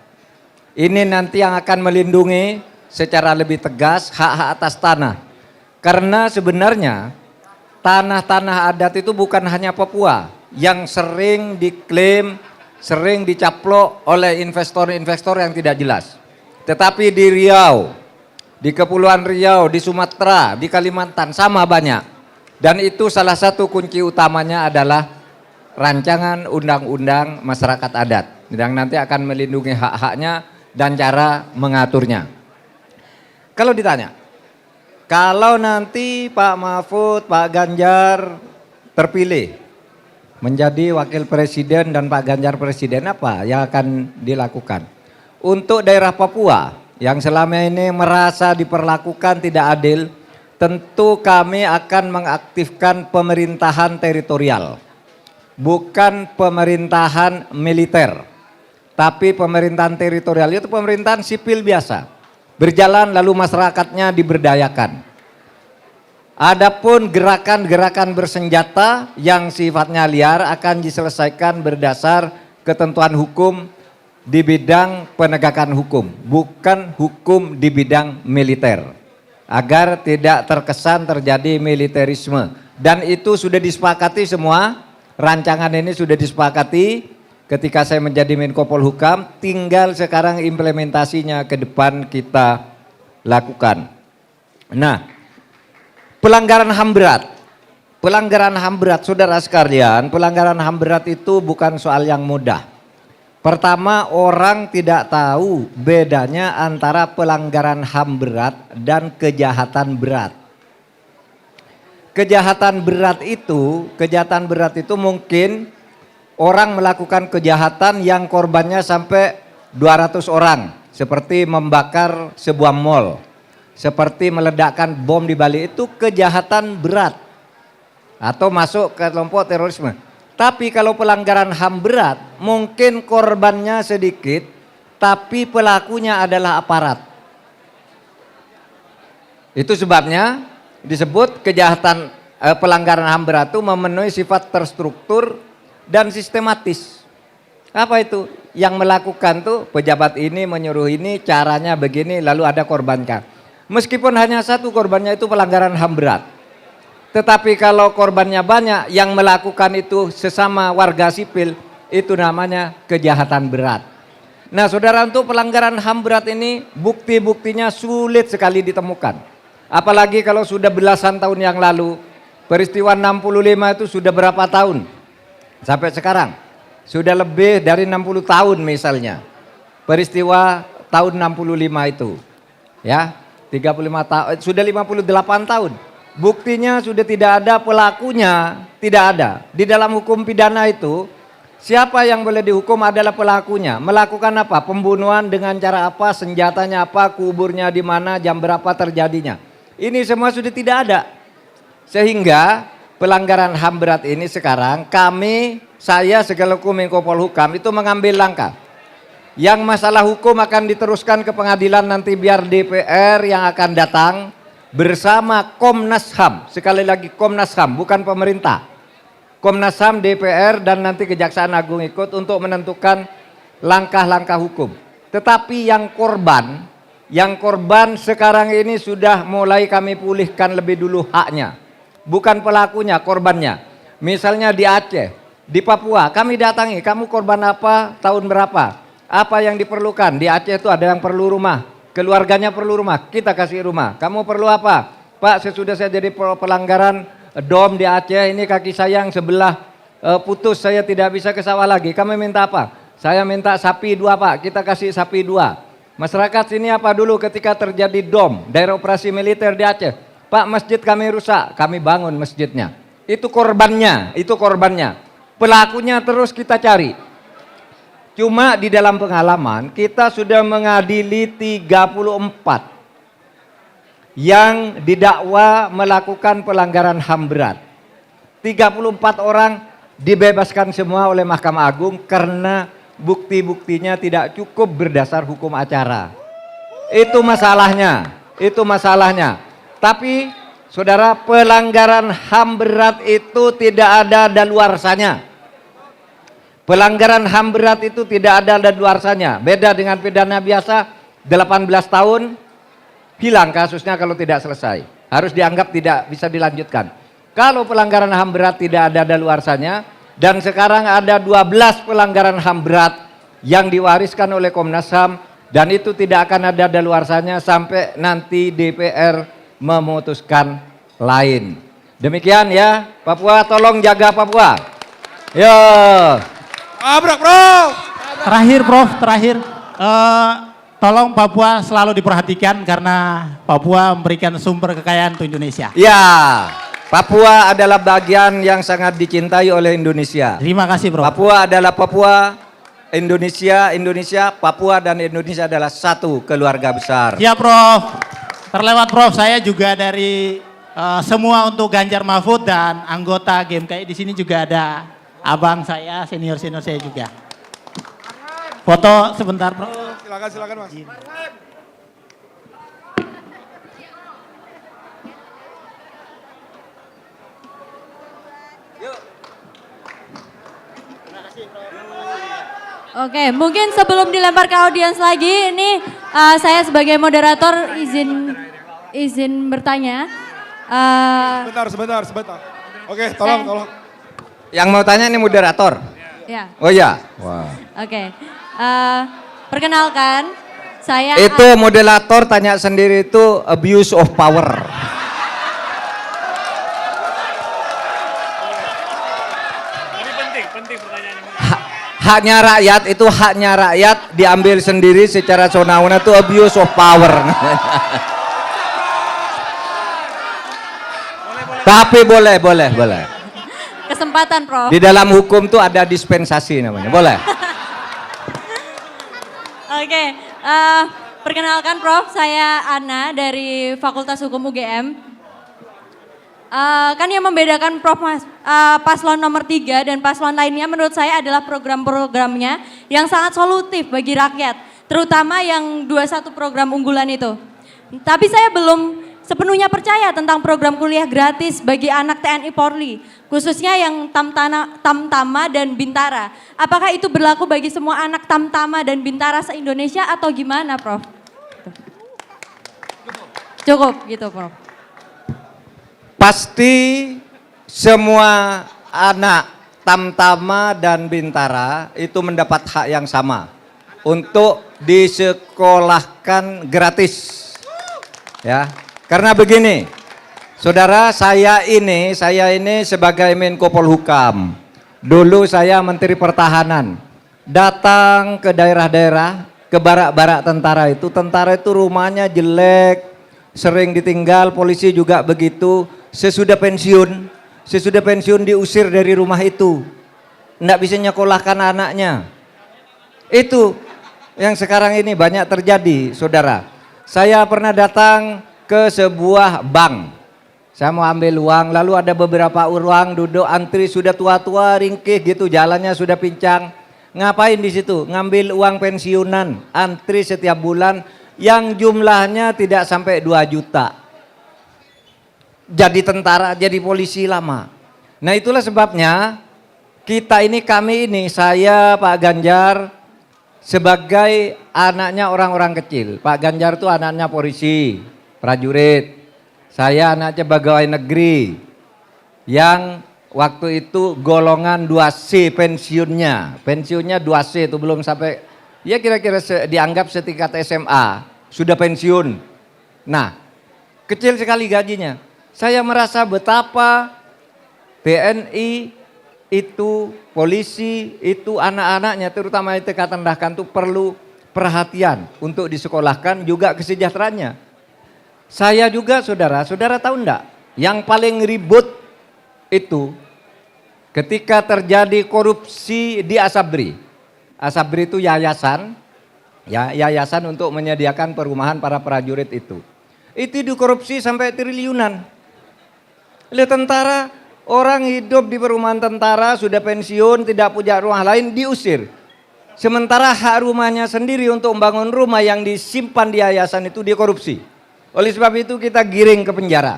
Ini nanti yang akan melindungi secara lebih tegas hak-hak atas tanah. Karena sebenarnya tanah-tanah adat itu bukan hanya Papua yang sering diklaim, sering dicaplok oleh investor-investor yang tidak jelas. Tetapi di Riau, di Kepulauan Riau, di Sumatera, di Kalimantan sama banyak. Dan itu salah satu kunci utamanya adalah rancangan undang-undang masyarakat adat yang nanti akan melindungi hak-haknya dan cara mengaturnya. Kalau ditanya, kalau nanti Pak Mahfud, Pak Ganjar terpilih menjadi wakil presiden dan Pak Ganjar presiden, apa yang akan dilakukan? Untuk daerah Papua yang selama ini merasa diperlakukan tidak adil, tentu kami akan mengaktifkan pemerintahan teritorial. Bukan pemerintahan militer, tapi pemerintahan teritorial itu pemerintahan sipil biasa. Berjalan lalu masyarakatnya diberdayakan. Adapun gerakan-gerakan bersenjata yang sifatnya liar akan diselesaikan berdasar ketentuan hukum di bidang penegakan hukum, bukan hukum di bidang militer, agar tidak terkesan terjadi militerisme. Dan itu sudah disepakati semua, rancangan ini sudah disepakati ketika saya menjadi Menko Polhukam, tinggal sekarang implementasinya ke depan kita lakukan. Nah, pelanggaran HAM berat. Pelanggaran HAM berat, saudara sekalian, pelanggaran HAM berat itu bukan soal yang mudah. Pertama, orang tidak tahu bedanya antara pelanggaran HAM berat dan kejahatan berat. Kejahatan berat itu mungkin orang melakukan kejahatan yang korbannya sampai 200 orang. Seperti membakar sebuah mall, seperti meledakkan bom di Bali, itu kejahatan berat. Atau masuk ke kelompok terorisme. Tapi kalau pelanggaran HAM berat, mungkin korbannya sedikit, tapi pelakunya adalah aparat. Itu sebabnya disebut kejahatan pelanggaran HAM berat itu memenuhi sifat terstruktur dan sistematis. Apa itu? Yang melakukan tuh pejabat ini menyuruh ini, caranya begini, lalu ada korbannya. Meskipun hanya satu korbannya itu pelanggaran HAM berat. Tetapi kalau korbannya banyak, yang melakukan itu sesama warga sipil, itu namanya kejahatan berat. Nah saudara, untuk pelanggaran HAM berat ini bukti-buktinya sulit sekali ditemukan. Apalagi kalau sudah belasan tahun yang lalu, peristiwa 65 itu sudah berapa tahun? Sampai sekarang, sudah lebih dari 60 tahun misalnya. Peristiwa tahun 65 itu. Ya, 35 tahun, sudah 58 tahun. Buktinya sudah tidak ada, pelakunya tidak ada. Di dalam hukum pidana itu, siapa yang boleh dihukum adalah pelakunya. Melakukan apa? Pembunuhan dengan cara apa, senjatanya apa, kuburnya di mana, jam berapa terjadinya. Ini semua sudah tidak ada. Sehingga pelanggaran HAM berat ini sekarang saya selaku Menko Polhukam itu mengambil langkah. Yang masalah hukum akan diteruskan ke pengadilan nanti biar DPR yang akan datang bersama Komnas HAM, sekali lagi Komnas HAM bukan pemerintah. Komnas HAM, DPR dan nanti Kejaksaan Agung ikut untuk menentukan langkah-langkah hukum. Tetapi yang korban sekarang ini sudah mulai kami pulihkan lebih dulu haknya. Bukan pelakunya, korbannya. Misalnya di Aceh, di Papua, kami datangi, kamu korban apa, tahun berapa, apa yang diperlukan. Di Aceh itu ada yang perlu rumah, keluarganya perlu rumah, kita kasih rumah. Kamu perlu apa? Pak, sesudah saya jadi pelanggaran dom di Aceh, ini kaki saya yang sebelah putus, saya tidak bisa ke sawah lagi. Kami minta apa? Saya minta sapi 2 Pak, kita kasih sapi 2. Masyarakat sini apa dulu ketika terjadi dom, daerah operasi militer di Aceh? Pak, masjid kami rusak, kami bangun masjidnya. Itu korbannya, Pelakunya terus kita cari. Cuma di dalam pengalaman kita sudah mengadili 34 yang didakwa melakukan pelanggaran HAM berat. 34 orang dibebaskan semua oleh Mahkamah Agung karena bukti-buktinya tidak cukup berdasar hukum acara. Itu masalahnya. Itu masalahnya. Tapi saudara, pelanggaran HAM berat itu tidak ada daluarsanya. Pelanggaran HAM berat itu tidak ada daluarsanya. Beda dengan pidana biasa, 18 tahun hilang kasusnya kalau tidak selesai. Harus dianggap tidak bisa dilanjutkan. Kalau pelanggaran HAM berat tidak ada daluarsanya, dan sekarang ada 12 pelanggaran HAM berat yang diwariskan oleh Komnas HAM, dan itu tidak akan ada daluarsanya sampai nanti DPR memutuskan lain. Demikian ya, Papua tolong jaga Papua. Yo. Tabrak, Prof. Terakhir Prof, terakhir. Tolong Papua selalu diperhatikan karena Papua memberikan sumber kekayaan untuk Indonesia. Ya, Papua adalah bagian yang sangat dicintai oleh Indonesia. Terima kasih Prof. Papua adalah Papua, Indonesia, Papua dan Indonesia adalah satu keluarga besar. Ya Prof, terlewat Prof, saya juga dari semua untuk Ganjar Mahfud dan anggota GMKI di sini juga ada abang saya, senior saya juga. Foto sebentar Prof. Silakan Mas. Oke, mungkin sebelum dilempar ke audiens lagi, ini saya sebagai moderator izin bertanya. Sebentar. Oke, tolong. Yang mau tanya ini moderator. Ya. Oh ya. Wow. Oke. Perkenalkan, saya Itu moderator tanya sendiri itu abuse of power. Penting pertanyaannya. Haknya rakyat itu haknya rakyat diambil sendiri secara sewenang-wenang itu abuse of power. Tapi boleh. kesempatan, Prof. Di dalam hukum tuh ada dispensasi namanya. Boleh. Oke, perkenalkan Prof, saya Ana dari Fakultas Hukum UGM. Kan yang membedakan Prof paslon nomor 3 dan paslon lainnya menurut saya adalah program-programnya yang sangat solutif bagi rakyat. Terutama yang 21 program unggulan itu. Tapi saya belum sepenuhnya percaya tentang program kuliah gratis bagi anak TNI Polri. Khususnya yang Tamtama dan Bintara. Apakah itu berlaku bagi semua anak Tamtama dan Bintara se-Indonesia atau gimana Prof? Cukup gitu Prof. Pasti semua anak Tamtama dan Bintara itu mendapat hak yang sama untuk disekolahkan gratis. Ya, karena begini, saudara, saya ini sebagai Menko Polhukam, dulu saya Menteri Pertahanan, datang ke daerah-daerah, ke barak-barak tentara itu rumahnya jelek, sering ditinggal, polisi juga begitu. Sesudah pensiun diusir dari rumah itu, nggak bisa nyekolahkan anaknya. Itu yang sekarang ini banyak terjadi, saudara. Saya pernah datang ke sebuah bank, saya mau ambil uang, lalu ada beberapa orang duduk antri, sudah tua-tua, ringkih gitu, jalannya sudah pincang. Ngapain di situ? Ngambil uang pensiunan, antri setiap bulan yang jumlahnya tidak sampai 2 juta. Jadi tentara, jadi polisi lama. Nah itulah sebabnya kami ini, saya Pak Ganjar sebagai anaknya orang-orang kecil. Pak Ganjar itu anaknya polisi, prajurit. Saya anaknya pegawai negeri yang waktu itu golongan 2C pensiunnya. Pensiunnya 2C itu belum sampai, ya kira-kira dianggap setingkat SMA, sudah pensiun. Nah, kecil sekali gajinya. Saya merasa betapa TNI itu, polisi itu, anak-anaknya terutama itu Ikatan itu perlu perhatian untuk disekolahkan, juga kesejahteraannya. Saya juga saudara tahu enggak, yang paling ribut itu ketika terjadi korupsi di Asabri. Asabri itu yayasan, ya, yayasan untuk menyediakan perumahan para prajurit itu. Itu dikorupsi sampai triliunan. Lihat tentara, orang hidup di perumahan tentara, sudah pensiun, tidak punya rumah lain, diusir. Sementara hak rumahnya sendiri untuk membangun rumah yang disimpan di yayasan itu dia korupsi. Oleh sebab itu kita giring ke penjara.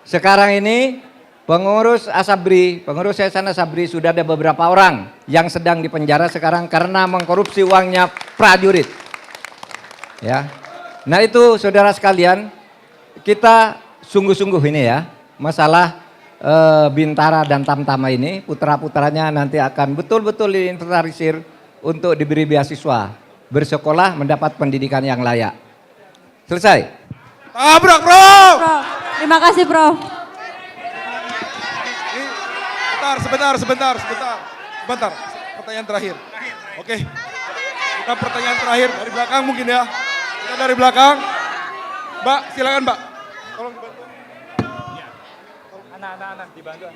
Sekarang ini pengurus Yayasan Asabri sudah ada beberapa orang yang sedang dipenjara sekarang karena mengkorupsi uangnya prajurit. Ya. Nah itu saudara sekalian, kita sungguh-sungguh ini ya, masalah Bintara dan Tamtama ini, putra-putranya nanti akan betul-betul diinventarisir untuk diberi beasiswa, bersekolah, mendapat pendidikan yang layak. Selesai. Tabrak, Prof. Prof. Terima kasih, Prof. Sebentar. Pertanyaan terakhir. Oke. Kita pertanyaan terakhir dari belakang mungkin ya. Kita dari belakang. Mbak, silakan Mbak. Tolong dibantu. Anak-anak dibantu.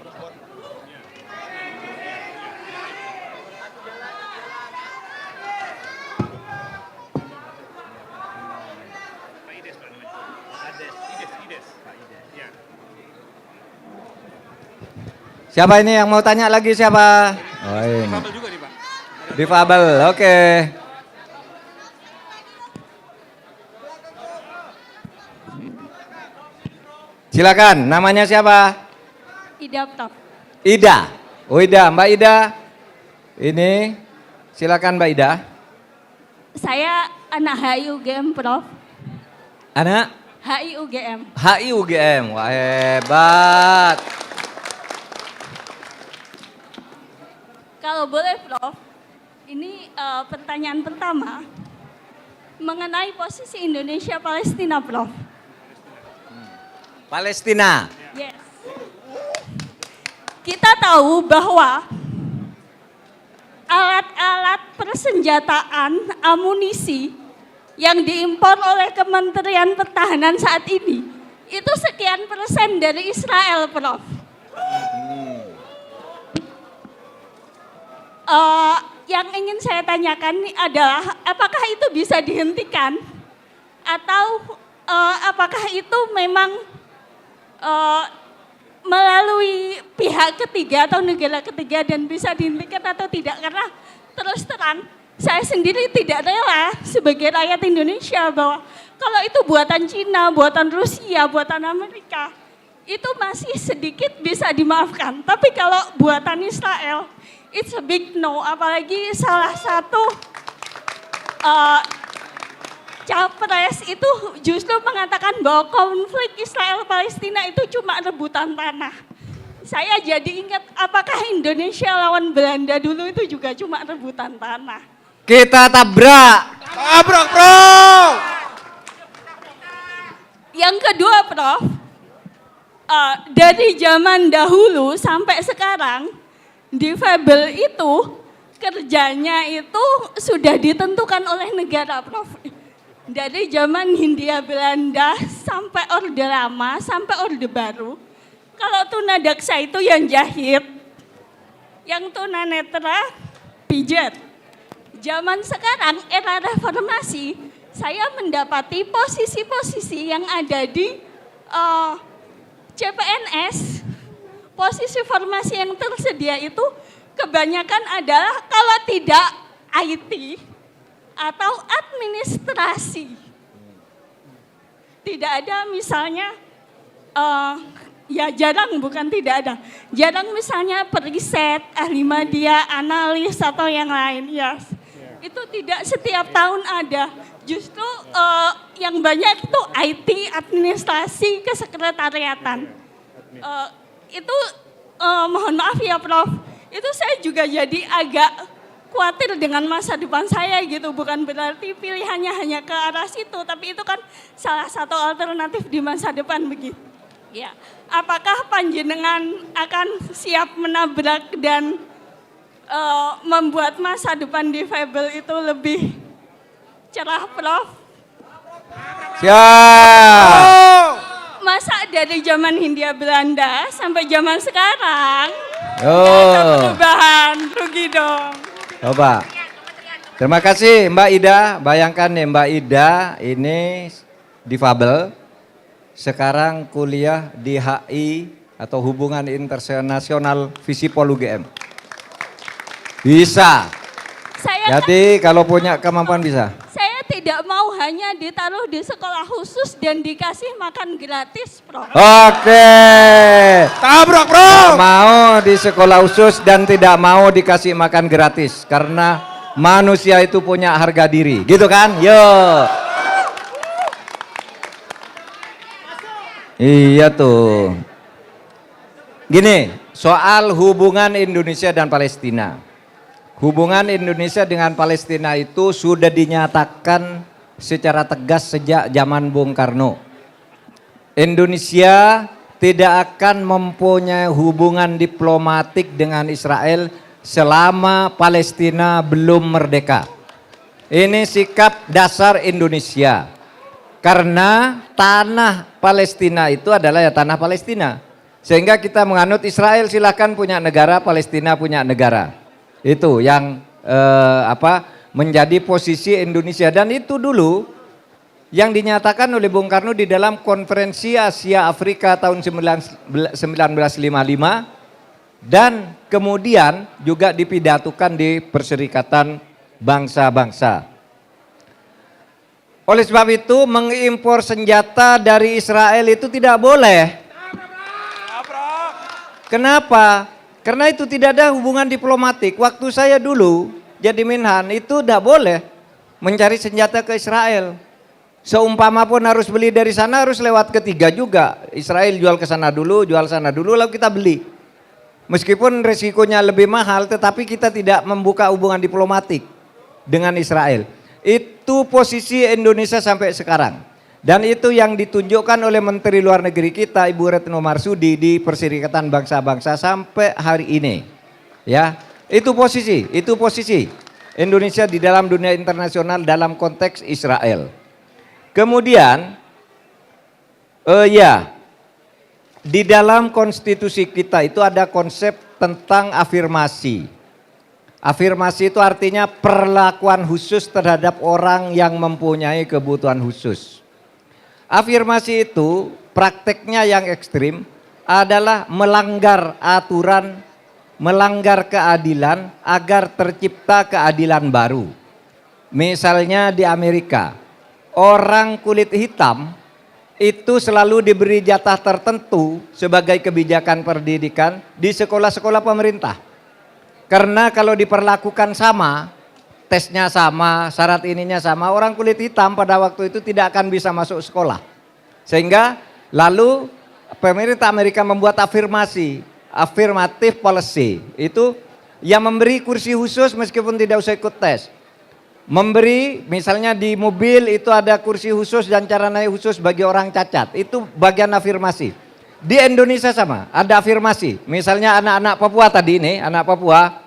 Siapa ini yang mau tanya lagi siapa? Oh ini. Difabel, oke. Silakan, namanya siapa? Ida, Prof. Ida. Oh Ida, Mbak Ida. Ini silakan Mbak Ida. Saya anak HIUGM, Prof. Anak? HIUGM. HIUGM, wah hebat. Kalau boleh, Prof, ini pertanyaan pertama mengenai posisi Indonesia Palestina, Prof. Palestina. Yes. Kita tahu bahwa alat-alat persenjataan, amunisi yang diimpor oleh Kementerian Pertahanan saat ini itu sekian persen dari Israel, Prof. Yang ingin saya tanyakan adalah apakah itu bisa dihentikan atau apakah itu memang melalui pihak ketiga atau negara ketiga dan bisa dihentikan atau tidak, karena terus terang saya sendiri tidak rela sebagai rakyat Indonesia bahwa kalau itu buatan Cina, buatan Rusia, buatan Amerika itu masih sedikit bisa dimaafkan, tapi kalau buatan Israel it's a big no, apalagi salah satu capres itu justru mengatakan bahwa konflik Israel-Palestina itu cuma rebutan tanah. Saya jadi ingat apakah Indonesia lawan Belanda dulu itu juga cuma rebutan tanah. Kita tabrak. Tabrak, Prof. Yang kedua, Prof, dari zaman dahulu sampai sekarang, difabel itu kerjanya itu sudah ditentukan oleh negara, Prof. Dari zaman Hindia Belanda sampai Orde Lama sampai Orde Baru. Kalau tunadaksa itu yang jahit, yang tunanetra pijat. Zaman sekarang era reformasi, saya mendapati posisi-posisi yang ada di CPNS, posisi formasi yang tersedia itu kebanyakan adalah kalau tidak IT atau administrasi. Tidak ada misalnya, ya jarang, bukan tidak ada. Jarang misalnya periset, ahli media, analis atau yang lain. Ya, itu tidak setiap tahun ada. Justru yang banyak itu IT, administrasi, kesekretariatan. Itu mohon maaf ya Prof, itu saya juga jadi agak khawatir dengan masa depan saya gitu. Bukan berarti pilihannya hanya ke arah situ, tapi itu kan salah satu alternatif di masa depan begitu. Ya, apakah panjenengan akan siap menabrak dan membuat masa depan difabel itu lebih cerah, Prof? Siap. Masa dari zaman Hindia Belanda sampai zaman sekarang, Oh. ada perubahan, rugi dong. Coba. Terima kasih Mbak Ida. Bayangkan nih Mbak Ida ini difabel, sekarang kuliah di HI atau Hubungan Internasional Visipol UGM. Bisa. Saya Jadi kalau punya kemampuan bisa. Saya tidak mau hanya ditaruh di sekolah khusus dan dikasih makan gratis, Prof. Oke. Tabrak, Prof. Mau di sekolah khusus dan tidak mau dikasih makan gratis karena manusia itu punya harga diri, gitu kan? Yo. Iya tuh. Gini, soal hubungan Indonesia dan Palestina. Hubungan Indonesia dengan Palestina itu sudah dinyatakan secara tegas sejak zaman Bung Karno. Indonesia tidak akan mempunyai hubungan diplomatik dengan Israel selama Palestina belum merdeka. Ini sikap dasar Indonesia. Karena tanah Palestina itu adalah ya tanah Palestina. Sehingga kita menganut Israel silakan punya negara, Palestina punya negara. Itu yang menjadi posisi Indonesia. Dan itu dulu yang dinyatakan oleh Bung Karno di dalam konferensi Asia Afrika tahun 1955 dan kemudian juga dipidatukan di Perserikatan Bangsa-Bangsa. Oleh sebab itu mengimpor senjata dari Israel itu tidak boleh. Kenapa? Karena itu tidak ada hubungan diplomatik. Waktu saya dulu jadi Minhan itu tidak boleh mencari senjata ke Israel. Seumpama pun harus beli dari sana harus lewat ketiga juga. Israel jual ke sana dulu, jual sana dulu lalu kita beli. Meskipun resikonya lebih mahal tetapi kita tidak membuka hubungan diplomatik dengan Israel. Itu posisi Indonesia sampai sekarang. Dan itu yang ditunjukkan oleh Menteri Luar Negeri kita Ibu Retno Marsudi di Perserikatan Bangsa-Bangsa sampai hari ini. Ya, itu posisi Indonesia di dalam dunia internasional dalam konteks Israel. Kemudian di dalam konstitusi kita itu ada konsep tentang afirmasi. Afirmasi itu artinya perlakuan khusus terhadap orang yang mempunyai kebutuhan khusus. Afirmasi itu prakteknya yang ekstrim adalah melanggar aturan, melanggar keadilan agar tercipta keadilan baru. Misalnya di Amerika, orang kulit hitam itu selalu diberi jatah tertentu sebagai kebijakan pendidikan di sekolah-sekolah pemerintah. Karena kalau diperlakukan sama, tesnya sama, syarat ininya sama, orang kulit hitam pada waktu itu tidak akan bisa masuk sekolah. Sehingga lalu pemerintah Amerika membuat afirmasi, affirmative policy, itu yang memberi kursi khusus meskipun tidak usah ikut tes. Memberi misalnya di mobil itu ada kursi khusus dan cara naik khusus bagi orang cacat, itu bagian afirmasi. Di Indonesia sama, ada afirmasi. Misalnya anak-anak Papua tadi ini, anak Papua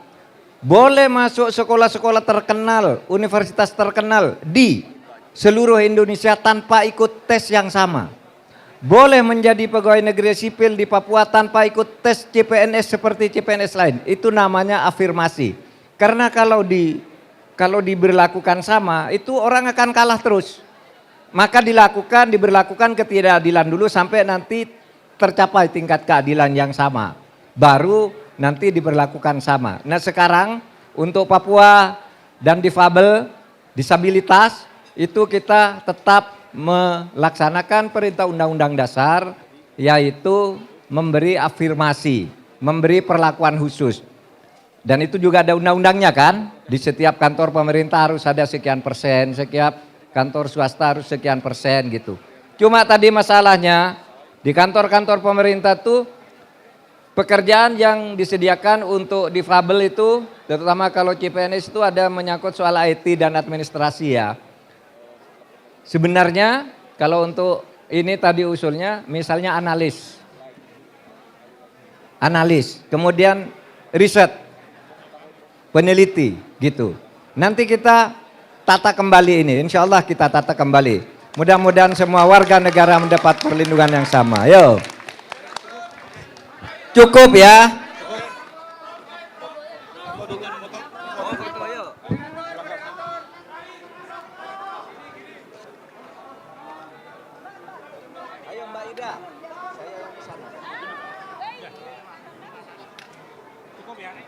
boleh masuk sekolah-sekolah terkenal, universitas terkenal di seluruh Indonesia tanpa ikut tes yang sama. Boleh menjadi pegawai negeri sipil di Papua tanpa ikut tes CPNS seperti CPNS lain. Itu namanya afirmasi. Karena kalau diberlakukan sama, itu orang akan kalah terus. Maka diberlakukan ketidakadilan dulu sampai nanti tercapai tingkat keadilan yang sama. Baru nanti diberlakukan sama. Nah sekarang untuk Papua dan difabel, disabilitas itu kita tetap melaksanakan perintah Undang-Undang Dasar yaitu memberi afirmasi, memberi perlakuan khusus. Dan itu juga ada undang-undangnya kan? Di setiap kantor pemerintah harus ada sekian persen, setiap kantor swasta harus sekian persen gitu. Cuma tadi masalahnya di kantor-kantor pemerintah tuh pekerjaan yang disediakan untuk difabel itu, terutama kalau CPNS itu ada menyangkut soal IT dan administrasi ya. Sebenarnya kalau untuk ini tadi usulnya misalnya analis, kemudian riset, peneliti gitu. Nanti kita tata kembali ini, insya Allah kita tata kembali. Mudah-mudahan semua warga negara mendapat perlindungan yang sama. Yo. Cukup ya. Ayo Mbak Ida, saya yang di sana. Cukup ya.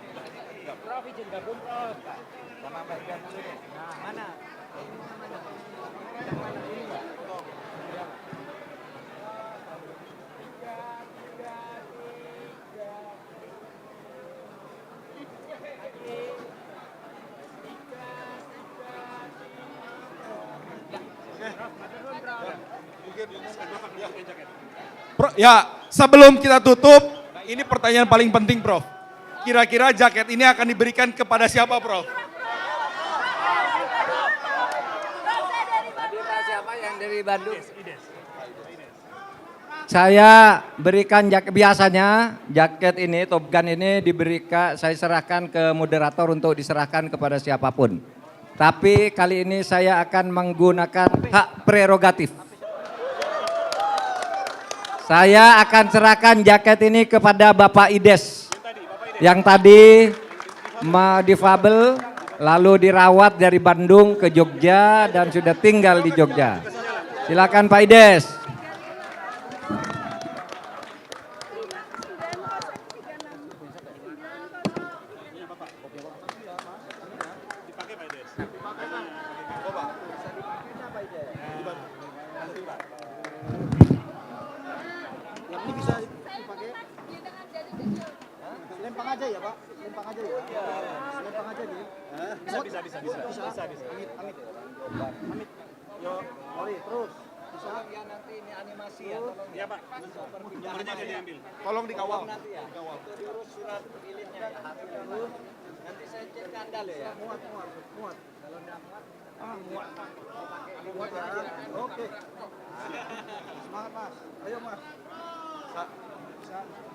Ya, sebelum kita tutup, ini pertanyaan paling penting, Prof. Kira-kira jaket ini akan diberikan kepada siapa, Prof? Siapa yang dari Bandung? Saya berikan jaket, biasanya jaket ini, Top Gun ini diberikan, saya serahkan ke moderator untuk diserahkan kepada siapapun. Tapi kali ini saya akan menggunakan hak prerogatif. Saya akan serahkan jaket ini kepada Bapak Ides yang tadi difabel lalu dirawat dari Bandung ke Jogja dan sudah tinggal di Jogja. Silakan Pak Ides. Lempang aja ya Pak, lempang aja ya. Lempang aja nih. Bisa. Amit. Amit. Yo, Mori, terus. Bisa ya nanti ini animasi ya, tolong. Iya Pak. Nomornya diambil. Tolong dikawal. Nanti ya. Dikawal. Diurus surat pilihnya ya, hasil dulu. Nanti saya cek kandal ya. Muat. Kalau enggak muat, muat ya. Oke. Semangat Mas. Ayo Mas.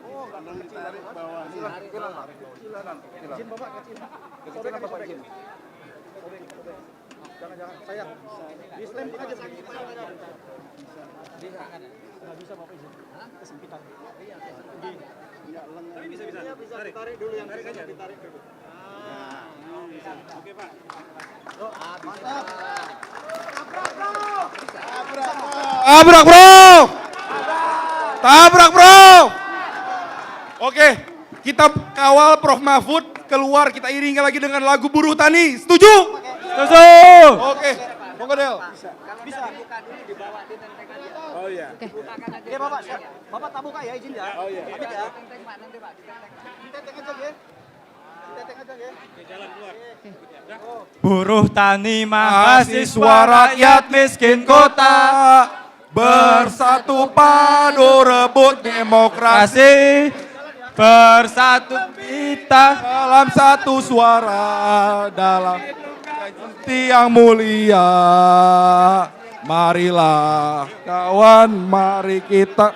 Oh, enggak kecilan bawah. Kecilan Pak. Izin Bapak kecil. Kecilan Bapak izin. Jangan sayang. Di slam aja Pak. Enggak bisa Bapak izin. Kesempitan. Iya, kesempitan. Tapi bisa. Tarik dulu yang tarik aja. Ditarik dulu. Oke Pak. Mantap. Tabrak bro. Tabrak bro. Oke, kita kawal Prof Mahfud keluar, kita iringi lagi dengan lagu Buruh Tani. Setuju? Setuju. Oke, monggo Del. Bisa buka dulu dibawa di tenteng aja. Oh iya. Oke Bapak, siap. Bapak tak buka ya izin ya. Oh iya. Amit ya. Tenteng Pak, nanti Pak, ditenteng aja ya. Ditenteng aja ya. Jalan keluar. Buruh tani mahasiswa rakyat miskin kota bersatu padu rebut demokrasi. Bersatu kita dalam satu suara, dalam yang mulia. Marilah kawan, mari kita